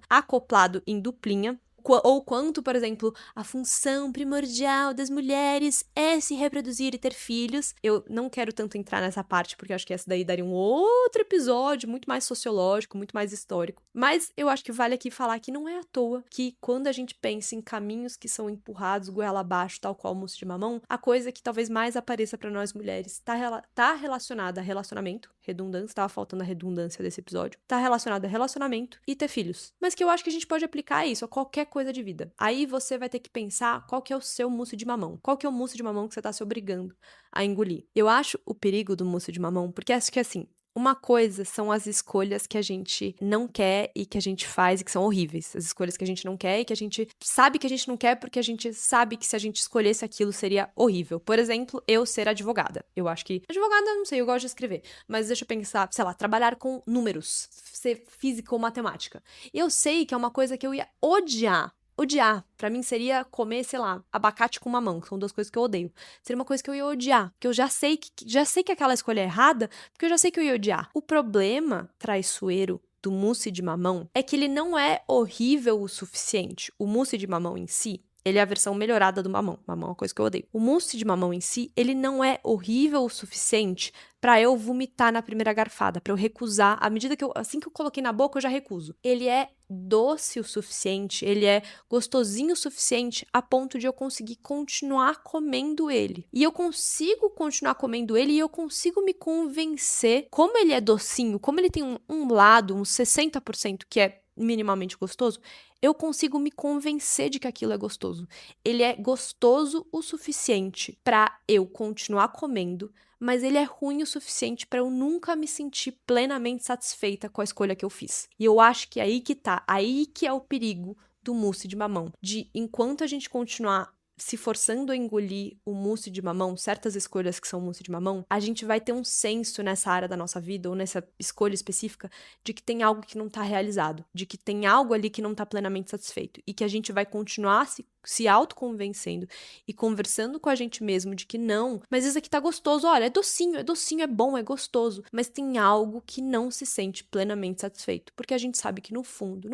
acoplado em duplinha. Ou quanto, por exemplo, a função primordial das mulheres é se reproduzir e ter filhos. Eu não quero tanto entrar nessa parte, porque eu acho que essa daí daria um outro episódio muito mais sociológico, muito mais histórico. Mas eu acho que vale aqui falar que não é à toa que quando a gente pensa em caminhos que são empurrados goela abaixo, tal qual o mousse de mamão, a coisa que talvez mais apareça pra nós mulheres tá relacionada a relacionamento, redundância, tava faltando a redundância desse episódio, tá relacionada a relacionamento e ter filhos. Mas que eu acho que a gente pode aplicar isso a qualquer coisa de vida. Aí você vai ter que pensar qual que é o seu mousse de mamão. Qual que é o mousse de mamão que você tá se obrigando a engolir. Eu acho o perigo do mousse de mamão, porque acho que assim, uma coisa são as escolhas que a gente não quer e que a gente faz e que são horríveis. As escolhas que a gente não quer e que a gente sabe que a gente não quer porque a gente sabe que se a gente escolhesse aquilo seria horrível. Por exemplo, eu ser advogada. Eu acho que... Advogada, não sei, eu gosto de escrever. Mas deixa eu pensar, sei lá, trabalhar com números. Ser física ou matemática. Eu sei que é uma coisa que eu ia odiar. odiar. Pra mim seria comer, sei lá, abacate com mamão, que são duas coisas que eu odeio. Seria uma coisa que eu ia odiar, porque eu já sei que aquela escolha é errada, porque eu já sei que eu ia odiar. O problema traiçoeiro do mousse de mamão é que ele não é horrível o suficiente. O mousse de mamão em si, ele é a versão melhorada do mamão. Mamão é uma coisa que eu odeio. O mousse de mamão em si, ele não é horrível o suficiente pra eu vomitar na primeira garfada, pra eu recusar. À medida que assim que eu coloquei na boca, eu já recuso. Ele é doce o suficiente, ele é gostosinho o suficiente a ponto de eu conseguir continuar comendo ele. E eu consigo continuar comendo ele e eu consigo me convencer, como ele é docinho, como ele tem um lado, uns 60% que é minimamente gostoso, eu consigo me convencer de que aquilo é gostoso. Ele é gostoso o suficiente pra eu continuar comendo, mas ele é ruim o suficiente pra eu nunca me sentir plenamente satisfeita com a escolha que eu fiz. E eu acho que é aí que tá, aí que é o perigo do mousse de mamão, de enquanto a gente continuar se forçando a engolir o mousse de mamão, certas escolhas que são mousse de mamão, a gente vai ter um senso nessa área da nossa vida, ou nessa escolha específica, de que tem algo que não tá realizado, de que tem algo ali que não tá plenamente satisfeito, e que a gente vai continuar se autoconvencendo e conversando com a gente mesmo de que não, mas isso aqui tá gostoso, olha, é docinho, é bom, é gostoso, mas tem algo que não se sente plenamente satisfeito, porque a gente sabe que no fundo,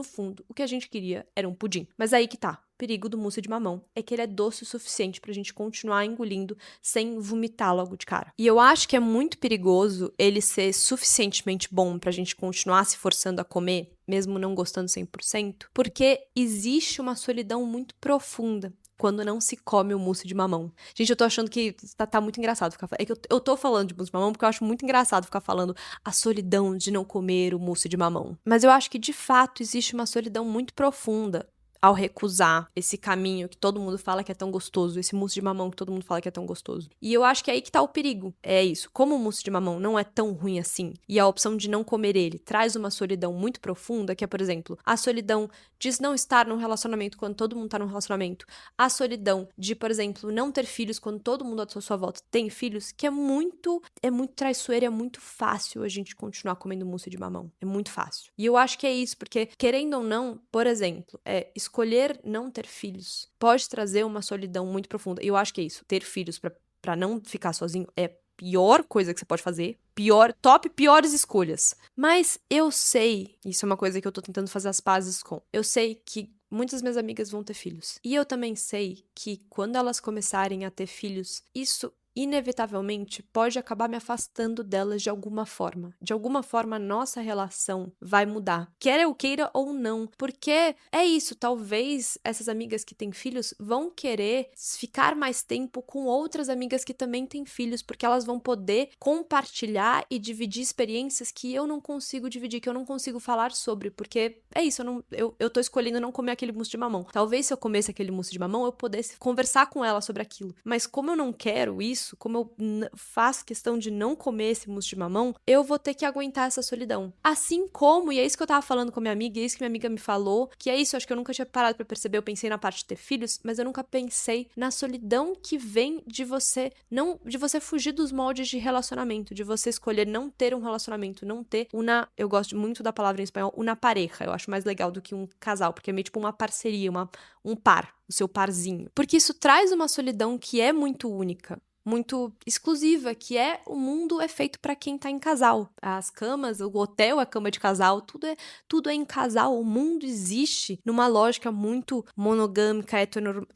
o que a gente queria era um pudim. Mas aí que tá. O perigo do mousse de mamão é que ele é doce o suficiente pra gente continuar engolindo sem vomitar logo de cara. E eu acho que é muito perigoso ele ser suficientemente bom pra gente continuar se forçando a comer, mesmo não gostando 100%, porque existe uma solidão muito profunda quando não se come o mousse de mamão. Gente, eu tô achando que tá muito engraçado ficar. É que eu tô falando de mousse de mamão porque eu acho muito engraçado ficar falando a solidão de não comer o mousse de mamão. Mas eu acho que de fato existe uma solidão muito profunda ao recusar esse caminho que todo mundo fala que é tão gostoso, esse mousse de mamão que todo mundo fala que é tão gostoso. E eu acho que é aí que tá o perigo. É isso. Como o mousse de mamão não é tão ruim assim, e a opção de não comer ele traz uma solidão muito profunda, que é, por exemplo, a solidão de não estar num relacionamento quando todo mundo tá num relacionamento, a solidão de, por exemplo, não ter filhos quando todo mundo à sua volta tem filhos, que é muito traiçoeiro, é muito fácil a gente continuar comendo mousse de mamão. É muito fácil. E eu acho que é isso, porque, querendo ou não, por exemplo, escolher não ter filhos pode trazer uma solidão muito profunda. E eu acho que é isso. Ter filhos pra não ficar sozinho é a pior coisa que você pode fazer. Piores escolhas. Mas eu sei, isso é uma coisa que eu tô tentando fazer as pazes com. Eu sei que muitas minhas amigas vão ter filhos. E eu também sei que quando elas começarem a ter filhos, isso inevitavelmente pode acabar me afastando delas de alguma forma. De alguma forma, a nossa relação vai mudar. Quer eu queira ou não. Porque é isso, talvez essas amigas que têm filhos vão querer ficar mais tempo com outras amigas que também têm filhos, porque elas vão poder compartilhar e dividir experiências que eu não consigo dividir, que eu não consigo falar sobre, porque é isso, eu tô escolhendo não comer aquele mousse de mamão. Talvez se eu comesse aquele mousse de mamão, eu pudesse conversar com ela sobre aquilo. Mas como eu não quero isso, como eu faço questão de não comer esse mousse de mamão, eu vou ter que aguentar essa solidão. Assim como, e é isso que eu tava falando com minha amiga, e é isso que minha amiga me falou, que é isso, acho que eu nunca tinha parado pra perceber, eu pensei na parte de ter filhos, mas eu nunca pensei na solidão que vem de você fugir dos moldes de relacionamento, de você escolher não ter um relacionamento, não ter eu gosto muito da palavra em espanhol, una pareja, eu acho mais legal do que um casal, porque é meio tipo uma parceria, um par, o seu parzinho. Porque isso traz uma solidão que é muito única, muito exclusiva, que é o mundo é feito pra quem tá em casal. As camas, o hotel é cama de casal, tudo é em casal. O mundo existe numa lógica muito monogâmica,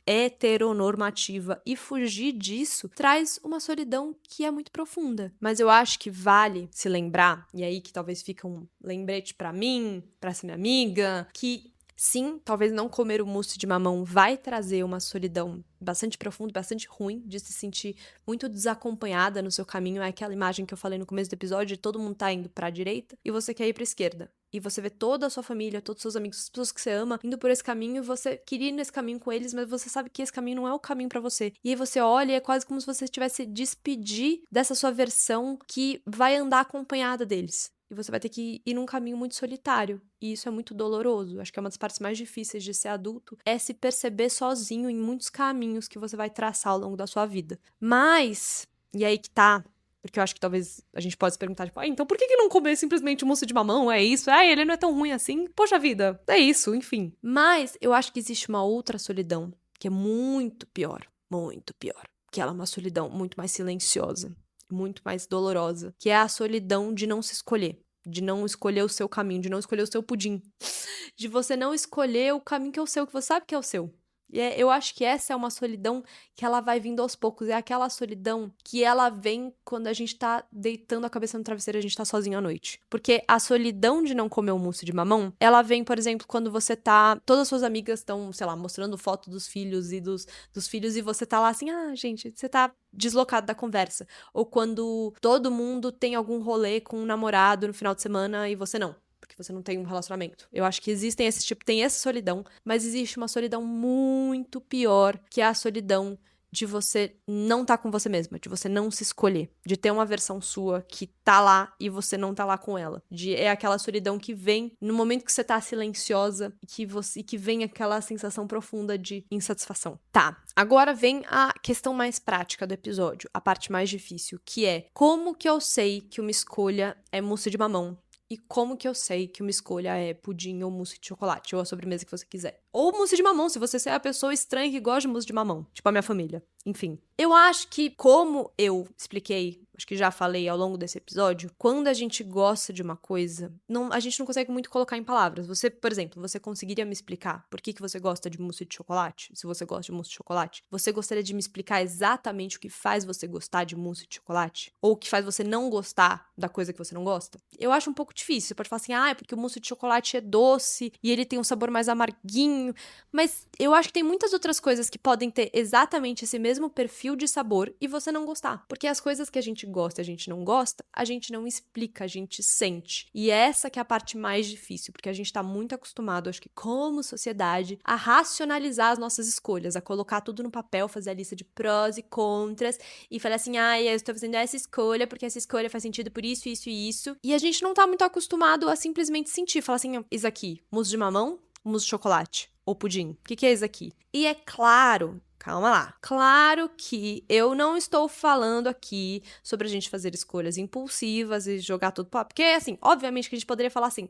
heteronormativa, e fugir disso traz uma solidão que é muito profunda. Mas eu acho que vale se lembrar, e aí que talvez fica um lembrete pra mim, pra essa minha amiga, que sim, talvez não comer o mousse de mamão vai trazer uma solidão bastante profunda, bastante ruim, de se sentir muito desacompanhada no seu caminho. É aquela imagem que eu falei no começo do episódio, de todo mundo tá indo pra direita e você quer ir pra esquerda. E você vê toda a sua família, todos os seus amigos, as pessoas que você ama, indo por esse caminho, e você queria ir nesse caminho com eles, mas você sabe que esse caminho não é o caminho pra você. E aí você olha e é quase como se você tivesse despedir dessa sua versão que vai andar acompanhada deles. E você vai ter que ir num caminho muito solitário. E isso é muito doloroso. Acho que é uma das partes mais difíceis de ser adulto, é se perceber sozinho em muitos caminhos que você vai traçar ao longo da sua vida. Mas, e aí que tá, Porque eu acho que talvez a gente possa se perguntar, tipo, então por que não comer simplesmente o mousse de mamão? É isso? Ele não é tão ruim assim? Poxa vida, é isso, enfim. Mas eu acho que existe uma outra solidão que é muito pior, que ela é uma solidão muito mais silenciosa, muito mais dolorosa, que é a solidão de não se escolher, de não escolher o seu caminho, de não escolher o seu pudim, de você não escolher o caminho que é o seu, que você sabe que é o seu. E eu acho que essa é uma solidão que ela vai vindo aos poucos. É aquela solidão que ela vem quando a gente tá deitando a cabeça no travesseiro e a gente tá sozinho à noite. Porque a solidão de não comer o mousse de mamão, ela vem, por exemplo, quando você tá... Todas as suas amigas estão, sei lá, mostrando foto dos filhos e dos filhos e você tá lá assim, gente, você tá deslocado da conversa. Ou quando todo mundo tem algum rolê com um namorado no final de semana e você não. Porque você não tem um relacionamento. Eu acho que existem esse tipo, tem essa solidão, mas existe uma solidão muito pior, que é a solidão de você não tá com você mesma, de você não se escolher, de ter uma versão sua que tá lá e você não tá lá com ela. É aquela solidão que vem no momento que você tá silenciosa e que vem aquela sensação profunda de insatisfação. Tá, agora vem a questão mais prática do episódio, a parte mais difícil, que é como que eu sei que uma escolha é mousse de mamão? E como que eu sei que uma escolha é pudim ou mousse de chocolate, ou a sobremesa que você quiser. Ou mousse de mamão, se você é a pessoa estranha que gosta de mousse de mamão, tipo a minha família. Enfim, eu acho que, como eu expliquei, acho que já falei ao longo desse episódio, quando a gente gosta de uma coisa, a gente não consegue muito colocar em palavras. Você, por exemplo, você conseguiria me explicar por que você gosta de mousse de chocolate? Se você gosta de mousse de chocolate, você gostaria de me explicar exatamente o que faz você gostar de mousse de chocolate? Ou o que faz você não gostar da coisa que você não gosta? Eu acho um pouco difícil. Você pode falar assim, é porque o mousse de chocolate é doce e ele tem um sabor mais amarguinho. Mas eu acho que tem muitas outras coisas que podem ter exatamente esse mesmo perfil de sabor e você não gostar. Porque as coisas que a gente gosta e a gente não explica, a gente sente. E essa que é a parte mais difícil, porque a gente tá muito acostumado, acho que como sociedade, a racionalizar as nossas escolhas, a colocar tudo no papel, fazer a lista de prós e contras e falar assim, eu estou fazendo essa escolha porque essa escolha faz sentido por isso, isso e isso. E a gente não tá muito acostumado a simplesmente sentir, falar assim, isso aqui, mousse de mamão, mousse de chocolate ou pudim. O que é isso aqui? E é claro, calma lá. Claro que eu não estou falando aqui sobre a gente fazer escolhas impulsivas e jogar tudo pra... Porque, assim, obviamente que a gente poderia falar assim,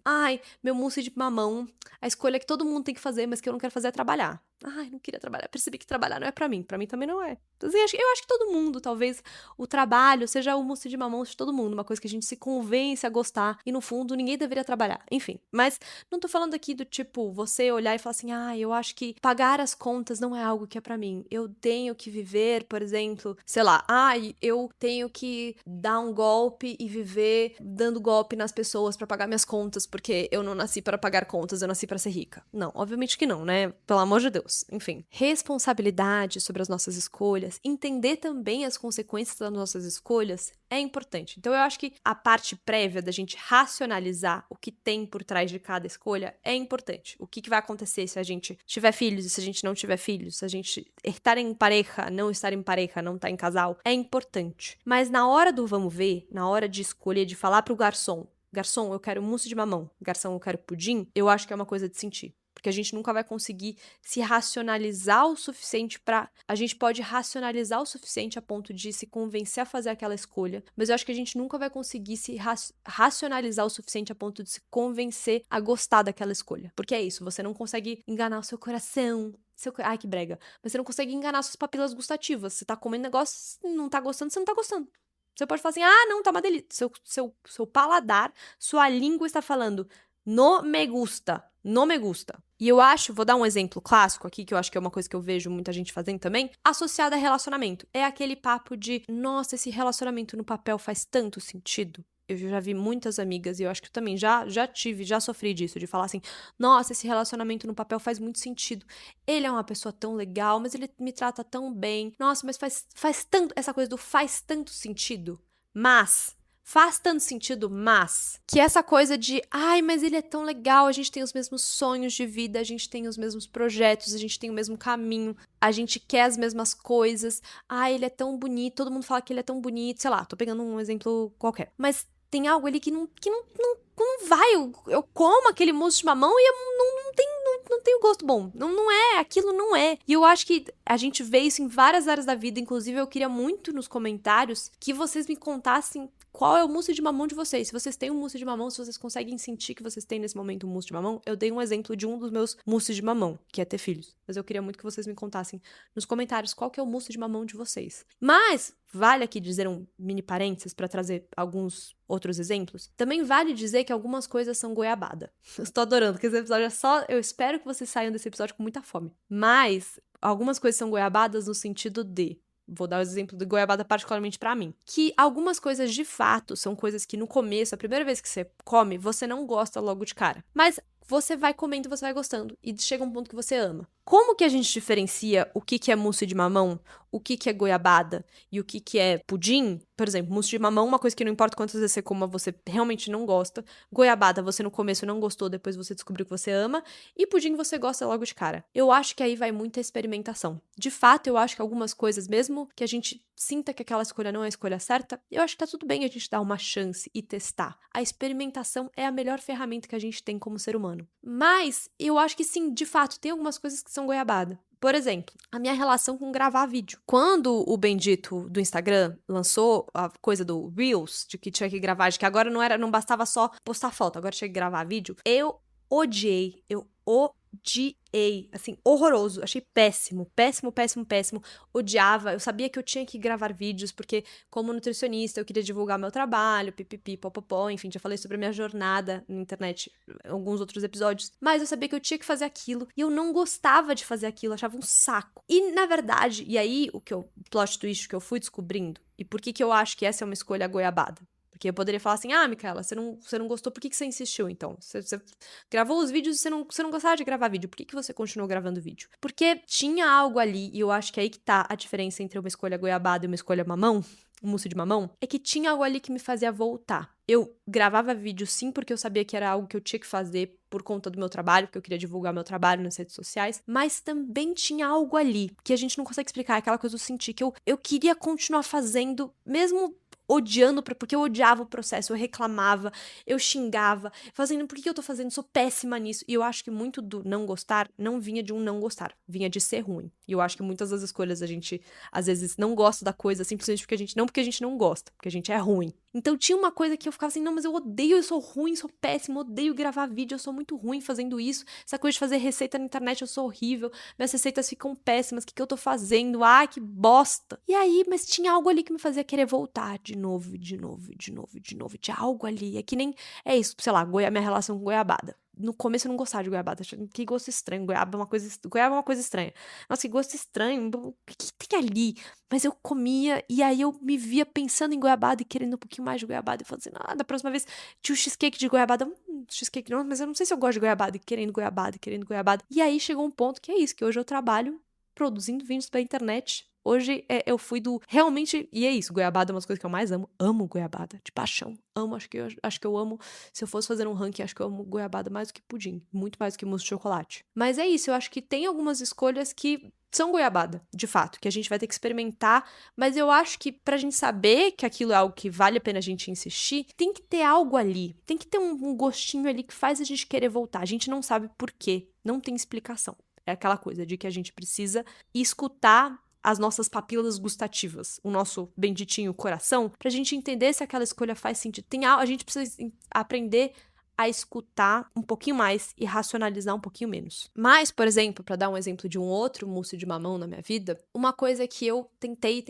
meu mousse de mamão, a escolha que todo mundo tem que fazer, mas que eu não quero fazer é trabalhar. Não queria trabalhar. Percebi que trabalhar não é pra mim. Pra mim também não é. Então, assim, eu acho que todo mundo, talvez, o trabalho seja o mousse de mamão de todo mundo. Uma coisa que a gente se convence a gostar. E, no fundo, ninguém deveria trabalhar. Enfim. Mas não tô falando aqui do tipo, você olhar e falar assim, eu acho que pagar as contas não é algo que é pra mim. Eu tenho que viver, por exemplo, sei lá, eu tenho que dar um golpe e viver dando golpe nas pessoas pra pagar minhas contas, porque eu não nasci para pagar contas, eu nasci pra ser rica. Não, obviamente que não, né? Pelo amor de Deus. Enfim, responsabilidade sobre as nossas escolhas, entender também as consequências das nossas escolhas é importante. Então eu acho que a parte prévia da gente racionalizar o que tem por trás de cada escolha é importante. O que vai acontecer se a gente tiver filhos e se a gente não tiver filhos, se a gente estar em pareja, não estar em pareja, não estar em casal, é importante. Mas na hora do vamos ver, na hora de escolher, de falar pro garçom, eu quero mousse de mamão, garçom, eu quero pudim, eu acho que é uma coisa de sentir. Porque a gente nunca vai conseguir se racionalizar o suficiente pra... A gente pode racionalizar o suficiente a ponto de se convencer a fazer aquela escolha, mas eu acho que a gente nunca vai conseguir se racionalizar o suficiente a ponto de se convencer a gostar daquela escolha. Porque é isso, você não consegue enganar o seu coração. Ai, que brega. Mas você não consegue enganar suas papilas gustativas. Você tá comendo negócio, não tá gostando, você não tá gostando. Você pode falar assim, não, tá uma delícia. Seu paladar, sua língua está falando, no me gusta. Não me gusta. E eu acho, vou dar um exemplo clássico aqui, que eu acho que é uma coisa que eu vejo muita gente fazendo também, associada a relacionamento. É aquele papo de, nossa, esse relacionamento no papel faz tanto sentido. Eu já vi muitas amigas, e eu acho que eu também já sofri disso, de falar assim, nossa, esse relacionamento no papel faz muito sentido. Ele é uma pessoa tão legal, mas ele me trata tão bem. Nossa, mas faz tanto, essa coisa do faz tanto sentido. Mas... faz tanto sentido, mas... que essa coisa de... mas ele é tão legal, a gente tem os mesmos sonhos de vida, a gente tem os mesmos projetos, a gente tem o mesmo caminho, a gente quer as mesmas coisas. Ele é tão bonito, todo mundo fala que ele é tão bonito, sei lá, tô pegando um exemplo qualquer. Mas tem algo ali que não vai, eu como aquele mousse de mamão e não tenho gosto bom. Não é, aquilo não é. E eu acho que a gente vê isso em várias áreas da vida. Inclusive, eu queria muito nos comentários que vocês me contassem qual é o mousse de mamão de vocês. Se vocês têm um mousse de mamão, se vocês conseguem sentir que vocês têm nesse momento um mousse de mamão. Eu dei um exemplo de um dos meus mousses de mamão, que é ter filhos. Mas eu queria muito que vocês me contassem nos comentários qual que é o mousse de mamão de vocês. Mas vale aqui dizer um mini parênteses para trazer alguns outros exemplos. Também vale dizer que algumas coisas são goiabada. Eu estou adorando, porque esse episódio é só... Eu espero que vocês saiam desse episódio com muita fome. Mas algumas coisas são goiabadas no sentido de... Vou dar o exemplo de goiabada particularmente pra mim. Que algumas coisas, de fato, são coisas que no começo, a primeira vez que você come, você não gosta logo de cara. Mas você vai comendo, você vai gostando. E chega um ponto que você ama. Como que a gente diferencia o que é mousse de mamão, o que é goiabada e o que é pudim? Por exemplo, mousse de mamão, uma coisa que não importa quantas vezes você coma, você realmente não gosta. Goiabada, você no começo não gostou, depois você descobriu que você ama. E pudim você gosta logo de cara. Eu acho que aí vai muita experimentação. De fato, eu acho que algumas coisas, mesmo que a gente sinta que aquela escolha não é a escolha certa, eu acho que tá tudo bem a gente dar uma chance e testar. A experimentação é a melhor ferramenta que a gente tem como ser humano. Mas eu acho que sim, de fato, tem algumas coisas que são goiabada. Por exemplo, a minha relação com gravar vídeo. Quando o bendito do Instagram lançou a coisa do Reels, de que tinha que gravar, de que agora não bastava só postar foto, agora tinha que gravar vídeo, eu odiei, assim, horroroso, achei péssimo, péssimo, péssimo, péssimo, odiava, eu sabia que eu tinha que gravar vídeos, porque como nutricionista eu queria divulgar meu trabalho, pipipi, popopó, enfim, já falei sobre a minha jornada na internet em alguns outros episódios, mas eu sabia que eu tinha que fazer aquilo, e eu não gostava de fazer aquilo, achava um saco. E, na verdade, e aí o plot twist que eu fui descobrindo, e por que eu acho que essa é uma escolha goiabada? Porque eu poderia falar assim, Micaela, você não gostou, por que você insistiu, então? Você gravou os vídeos e você não gostava de gravar vídeo, por que você continuou gravando vídeo? Porque tinha algo ali, e eu acho que é aí que tá a diferença entre uma escolha goiabada e uma escolha mamão, um mousse de mamão, é que tinha algo ali que me fazia voltar. Eu gravava vídeo sim, porque eu sabia que era algo que eu tinha que fazer por conta do meu trabalho, porque eu queria divulgar meu trabalho nas redes sociais, mas também tinha algo ali que a gente não consegue explicar, aquela coisa do sentir, que eu queria continuar fazendo, mesmo odiando, porque eu odiava o processo, eu reclamava, eu xingava, fazendo, por que eu tô fazendo? Sou péssima nisso. E eu acho que muito do não gostar não vinha de um não gostar, vinha de ser ruim. E eu acho que muitas das escolhas a gente, às vezes, não gosta da coisa simplesmente porque a gente não gosta, porque a gente é ruim. Então tinha uma coisa que eu ficava assim, não, mas eu odeio, eu sou ruim, sou péssima, odeio gravar vídeo, eu sou muito ruim fazendo isso. Essa coisa de fazer receita na internet, eu sou horrível, minhas receitas ficam péssimas, o que eu tô fazendo? Ai, que bosta. E aí, mas tinha algo ali que me fazia querer voltar de novo, de novo, de novo, de novo. Tinha algo ali, é que nem, é isso, sei lá, minha relação com goiabada. No começo eu não gostava de goiabada, achava que gosto estranho, goiaba é uma coisa estranha. Nossa, que gosto estranho, o que tem ali? Mas eu comia e aí eu me via pensando em goiabada e querendo um pouquinho mais de goiabada e falando assim, da próxima vez tinha o cheesecake de goiabada, cheesecake não, mas eu não sei se eu gosto de goiabada e querendo goiabada e querendo goiabada. E aí chegou um ponto que é isso, que hoje eu trabalho produzindo vídeos pra internet. Hoje eu fui do realmente, e é isso, goiabada é uma das coisas que eu mais amo. Amo goiabada, de paixão. Amo, acho que eu amo. Se eu fosse fazer um ranking, acho que eu amo goiabada mais do que pudim, muito mais do que mousse de chocolate. Mas é isso, eu acho que tem algumas escolhas que são goiabada, de fato, que a gente vai ter que experimentar, mas eu acho que pra gente saber que aquilo é algo que vale a pena a gente insistir, tem que ter algo ali, tem que ter um gostinho ali que faz a gente querer voltar. A gente não sabe por quê, não tem explicação. É aquela coisa de que a gente precisa escutar as nossas papilas gustativas, o nosso benditinho coração, pra gente entender se aquela escolha faz sentido. A gente precisa aprender a escutar um pouquinho mais e racionalizar um pouquinho menos. Mas, por exemplo, pra dar um exemplo de um outro mousse de mamão na minha vida, uma coisa que eu tentei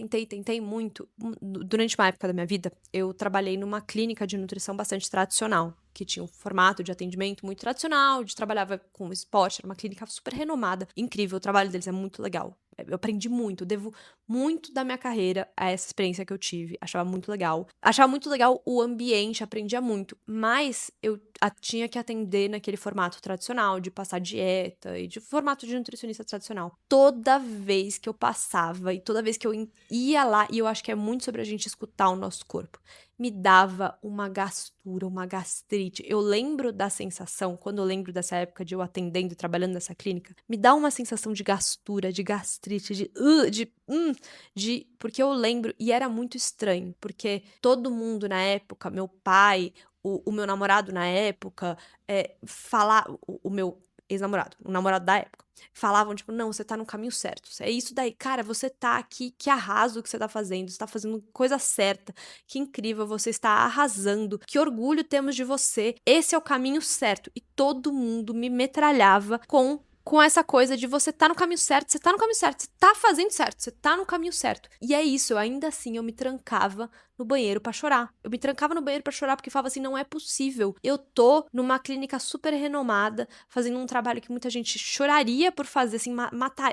muito, durante uma época da minha vida, eu trabalhei numa clínica de nutrição bastante tradicional, que tinha um formato de atendimento muito tradicional, trabalhava com esporte, era uma clínica super renomada, incrível, o trabalho deles é muito legal. Eu aprendi muito, devo muito da minha carreira a essa experiência que eu tive. Achava muito legal. Achava muito legal o ambiente, aprendia muito. Mas eu tinha que atender naquele formato tradicional, de passar dieta e de formato de nutricionista tradicional. Toda vez que eu passava e toda vez que eu ia lá, e eu acho que é muito sobre a gente escutar o nosso corpo, me dava uma gastura, uma gastrite. Eu lembro da sensação, quando eu lembro dessa época de eu atendendo e trabalhando nessa clínica, me dá uma sensação de gastura, de gastrite, porque eu lembro, e era muito estranho, porque todo mundo na época, meu pai, o meu namorado na época, falar, o meu ex-namorado, um namorado da época. Falavam, tipo, não, você tá no caminho certo. É isso daí. Cara, você tá aqui, que arraso que você tá fazendo. Você tá fazendo coisa certa. Que incrível, você está arrasando. Que orgulho temos de você. Esse é o caminho certo. E todo mundo me metralhava com essa coisa de você tá no caminho certo, você tá no caminho certo, você tá fazendo certo, você tá no caminho certo. E é isso, ainda assim eu me trancava no banheiro pra chorar. Eu me trancava no banheiro pra chorar porque falava assim, não é possível. Eu tô numa clínica super renomada, fazendo um trabalho que muita gente choraria por fazer, assim,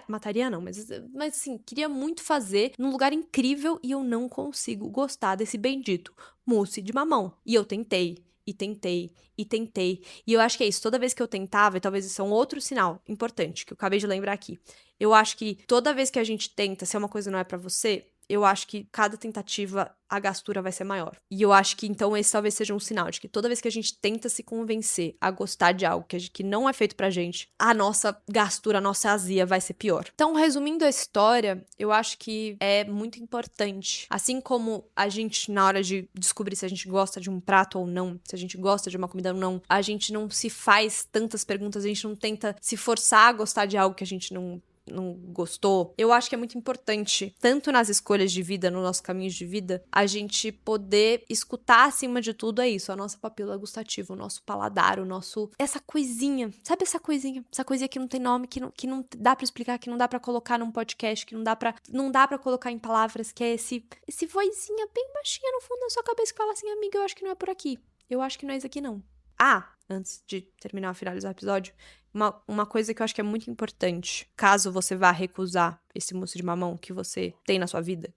mataria não, mas assim, queria muito fazer num lugar incrível e eu não consigo gostar desse bendito mousse de mamão. E eu tentei. E tentei, e tentei. E eu acho que é isso. Toda vez que eu tentava, e talvez isso é um outro sinal importante, que eu acabei de lembrar aqui. Eu acho que toda vez que a gente tenta, se uma coisa não é pra você, eu acho que cada tentativa, a gastura vai ser maior. E eu acho que, então, esse talvez seja um sinal de que toda vez que a gente tenta se convencer a gostar de algo que não é feito pra gente, a nossa gastura, a nossa azia vai ser pior. Então, resumindo a história, eu acho que é muito importante. Assim como a gente, na hora de descobrir se a gente gosta de um prato ou não, se a gente gosta de uma comida ou não, a gente não se faz tantas perguntas, a gente não tenta se forçar a gostar de algo que a gente não gostou. Eu acho que é muito importante, tanto nas escolhas de vida, nos nossos caminhos de vida, a gente poder escutar acima de tudo é isso, a nossa papila gustativa, o nosso paladar, o nosso... essa coisinha, sabe essa coisinha? Essa coisinha que não tem nome, que não dá pra explicar, que não dá pra colocar num podcast, que não dá pra colocar em palavras, que é esse vozinha bem baixinha no fundo da sua cabeça que fala assim, amiga, eu acho que não é por aqui. Eu acho que não é isso aqui, não. Antes de terminar, finalizar o episódio, uma coisa que eu acho que é muito importante, caso você vá recusar esse mousse de mamão que você tem na sua vida,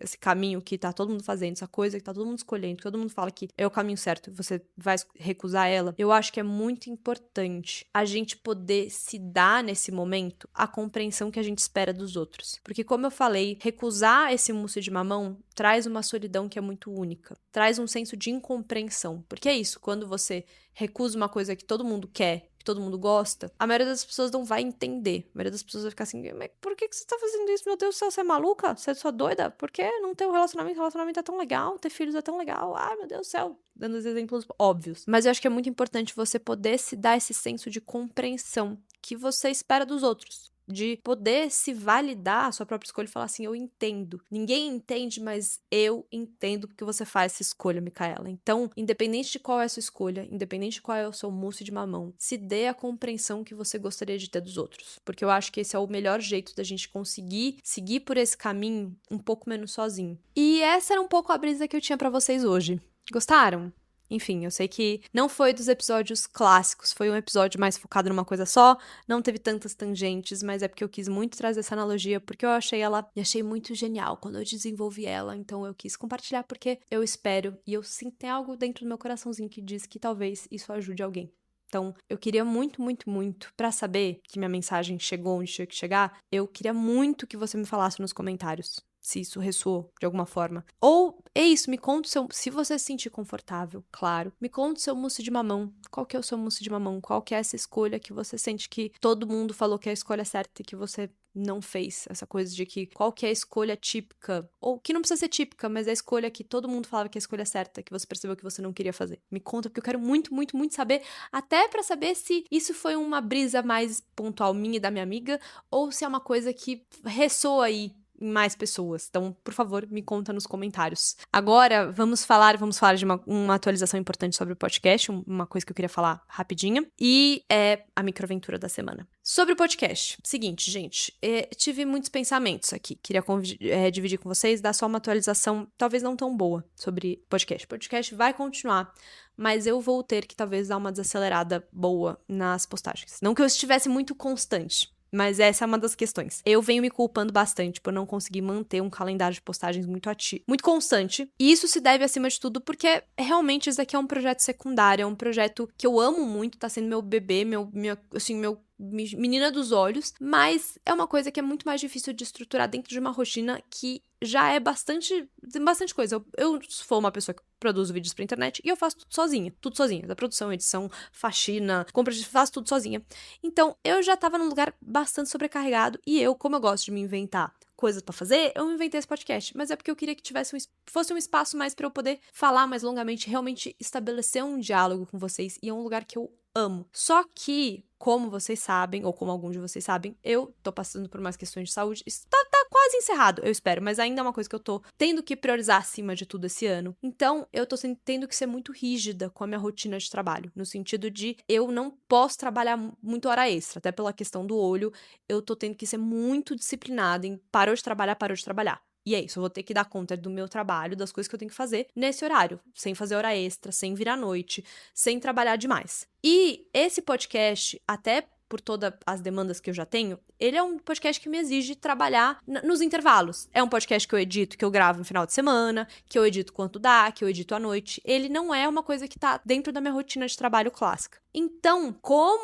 esse caminho que tá todo mundo fazendo, essa coisa que tá todo mundo escolhendo, que todo mundo fala que é o caminho certo, você vai recusar ela, eu acho que é muito importante a gente poder se dar nesse momento a compreensão que a gente espera dos outros. Porque como eu falei, recusar esse mousse de mamão traz uma solidão que é muito única, traz um senso de incompreensão, porque é isso, quando você recusa uma coisa que todo mundo quer, que todo mundo gosta, a maioria das pessoas não vai entender. A maioria das pessoas vai ficar assim, mas por que você tá fazendo isso? Meu Deus do céu, você é maluca? Você é só doida? Por que não ter um relacionamento? Relacionamento é tão legal, ter filhos é tão legal. Ai, meu Deus do céu. Dando os exemplos óbvios. Mas eu acho que é muito importante você poder se dar esse senso de compreensão que você espera dos outros. De poder se validar a sua própria escolha e falar assim, eu entendo. Ninguém entende, mas eu entendo porque você faz essa escolha, Micaela. Então, independente de qual é a sua escolha, independente de qual é o seu mousse de mamão, se dê a compreensão que você gostaria de ter dos outros. Porque eu acho que esse é o melhor jeito da gente conseguir seguir por esse caminho um pouco menos sozinho. E essa era um pouco a brisa que eu tinha pra vocês hoje. Gostaram? Enfim, eu sei que não foi dos episódios clássicos, foi um episódio mais focado numa coisa só, não teve tantas tangentes, mas é porque eu quis muito trazer essa analogia, porque eu achei muito genial quando eu desenvolvi ela, então eu quis compartilhar porque eu espero e eu sinto tem algo dentro do meu coraçãozinho que diz que talvez isso ajude alguém. Então, eu queria muito, muito, muito, pra saber que minha mensagem chegou onde tinha que chegar, eu queria muito que você me falasse nos comentários se isso ressoou de alguma forma. Ou, é isso, me conta se você se sentir confortável, claro. Me conta o seu mousse de mamão. Qual que é o seu mousse de mamão? Qual que é essa escolha que você sente que todo mundo falou que é a escolha certa e que você não fez? Essa coisa de que qual que é a escolha típica? Ou que não precisa ser típica, mas é a escolha que todo mundo falava que é a escolha certa, que você percebeu que você não queria fazer. Me conta, porque eu quero muito, muito, muito saber, até pra saber se isso foi uma brisa mais pontual minha e da minha amiga, ou se é uma coisa que ressoa aí em mais pessoas. Então, por favor, me conta nos comentários. Agora, vamos falar de uma atualização importante sobre o podcast, uma coisa que eu queria falar rapidinha, e é a microaventura da semana. Sobre o podcast, seguinte, gente, tive muitos pensamentos aqui, queria dividir com vocês, dar só uma atualização, talvez não tão boa, sobre podcast. O podcast vai continuar, mas eu vou ter que talvez dar uma desacelerada boa nas postagens. Não que eu estivesse muito constante, mas essa é uma das questões. Eu venho me culpando bastante por não conseguir manter um calendário de postagens muito ativo, muito constante. E isso se deve, acima de tudo, porque realmente isso aqui é um projeto secundário, é um projeto que eu amo muito, tá sendo meu bebê, meu menina dos olhos, mas é uma coisa que é muito mais difícil de estruturar dentro de uma rotina que já é bastante coisa. Eu sou uma pessoa que produzo vídeos pra internet e eu faço tudo sozinha, da produção, edição, faxina, faço tudo sozinha. Então, eu já tava num lugar bastante sobrecarregado e eu, como eu gosto de me inventar coisas pra fazer, eu inventei esse podcast, mas é porque eu queria que fosse um espaço mais pra eu poder falar mais longamente, realmente estabelecer um diálogo com vocês, e é um lugar que eu amo. Só que, como vocês sabem, ou como alguns de vocês sabem, eu tô passando por umas questões de saúde. Isso tá quase encerrado, eu espero, mas ainda é uma coisa que eu tô tendo que priorizar acima de tudo esse ano. Então, eu tô tendo que ser muito rígida com a minha rotina de trabalho, no sentido de eu não posso trabalhar muito hora extra, até pela questão do olho, eu tô tendo que ser muito disciplinada em parou de trabalhar, parou de trabalhar. E é isso, eu vou ter que dar conta do meu trabalho, das coisas que eu tenho que fazer nesse horário, sem fazer hora extra, sem virar noite, sem trabalhar demais. E esse podcast, até por todas as demandas que eu já tenho, ele é um podcast que me exige trabalhar nos intervalos. É um podcast que eu edito, que eu gravo no final de semana, que eu edito quando dá, que eu edito à noite. Ele não é uma coisa que tá dentro da minha rotina de trabalho clássica. Então,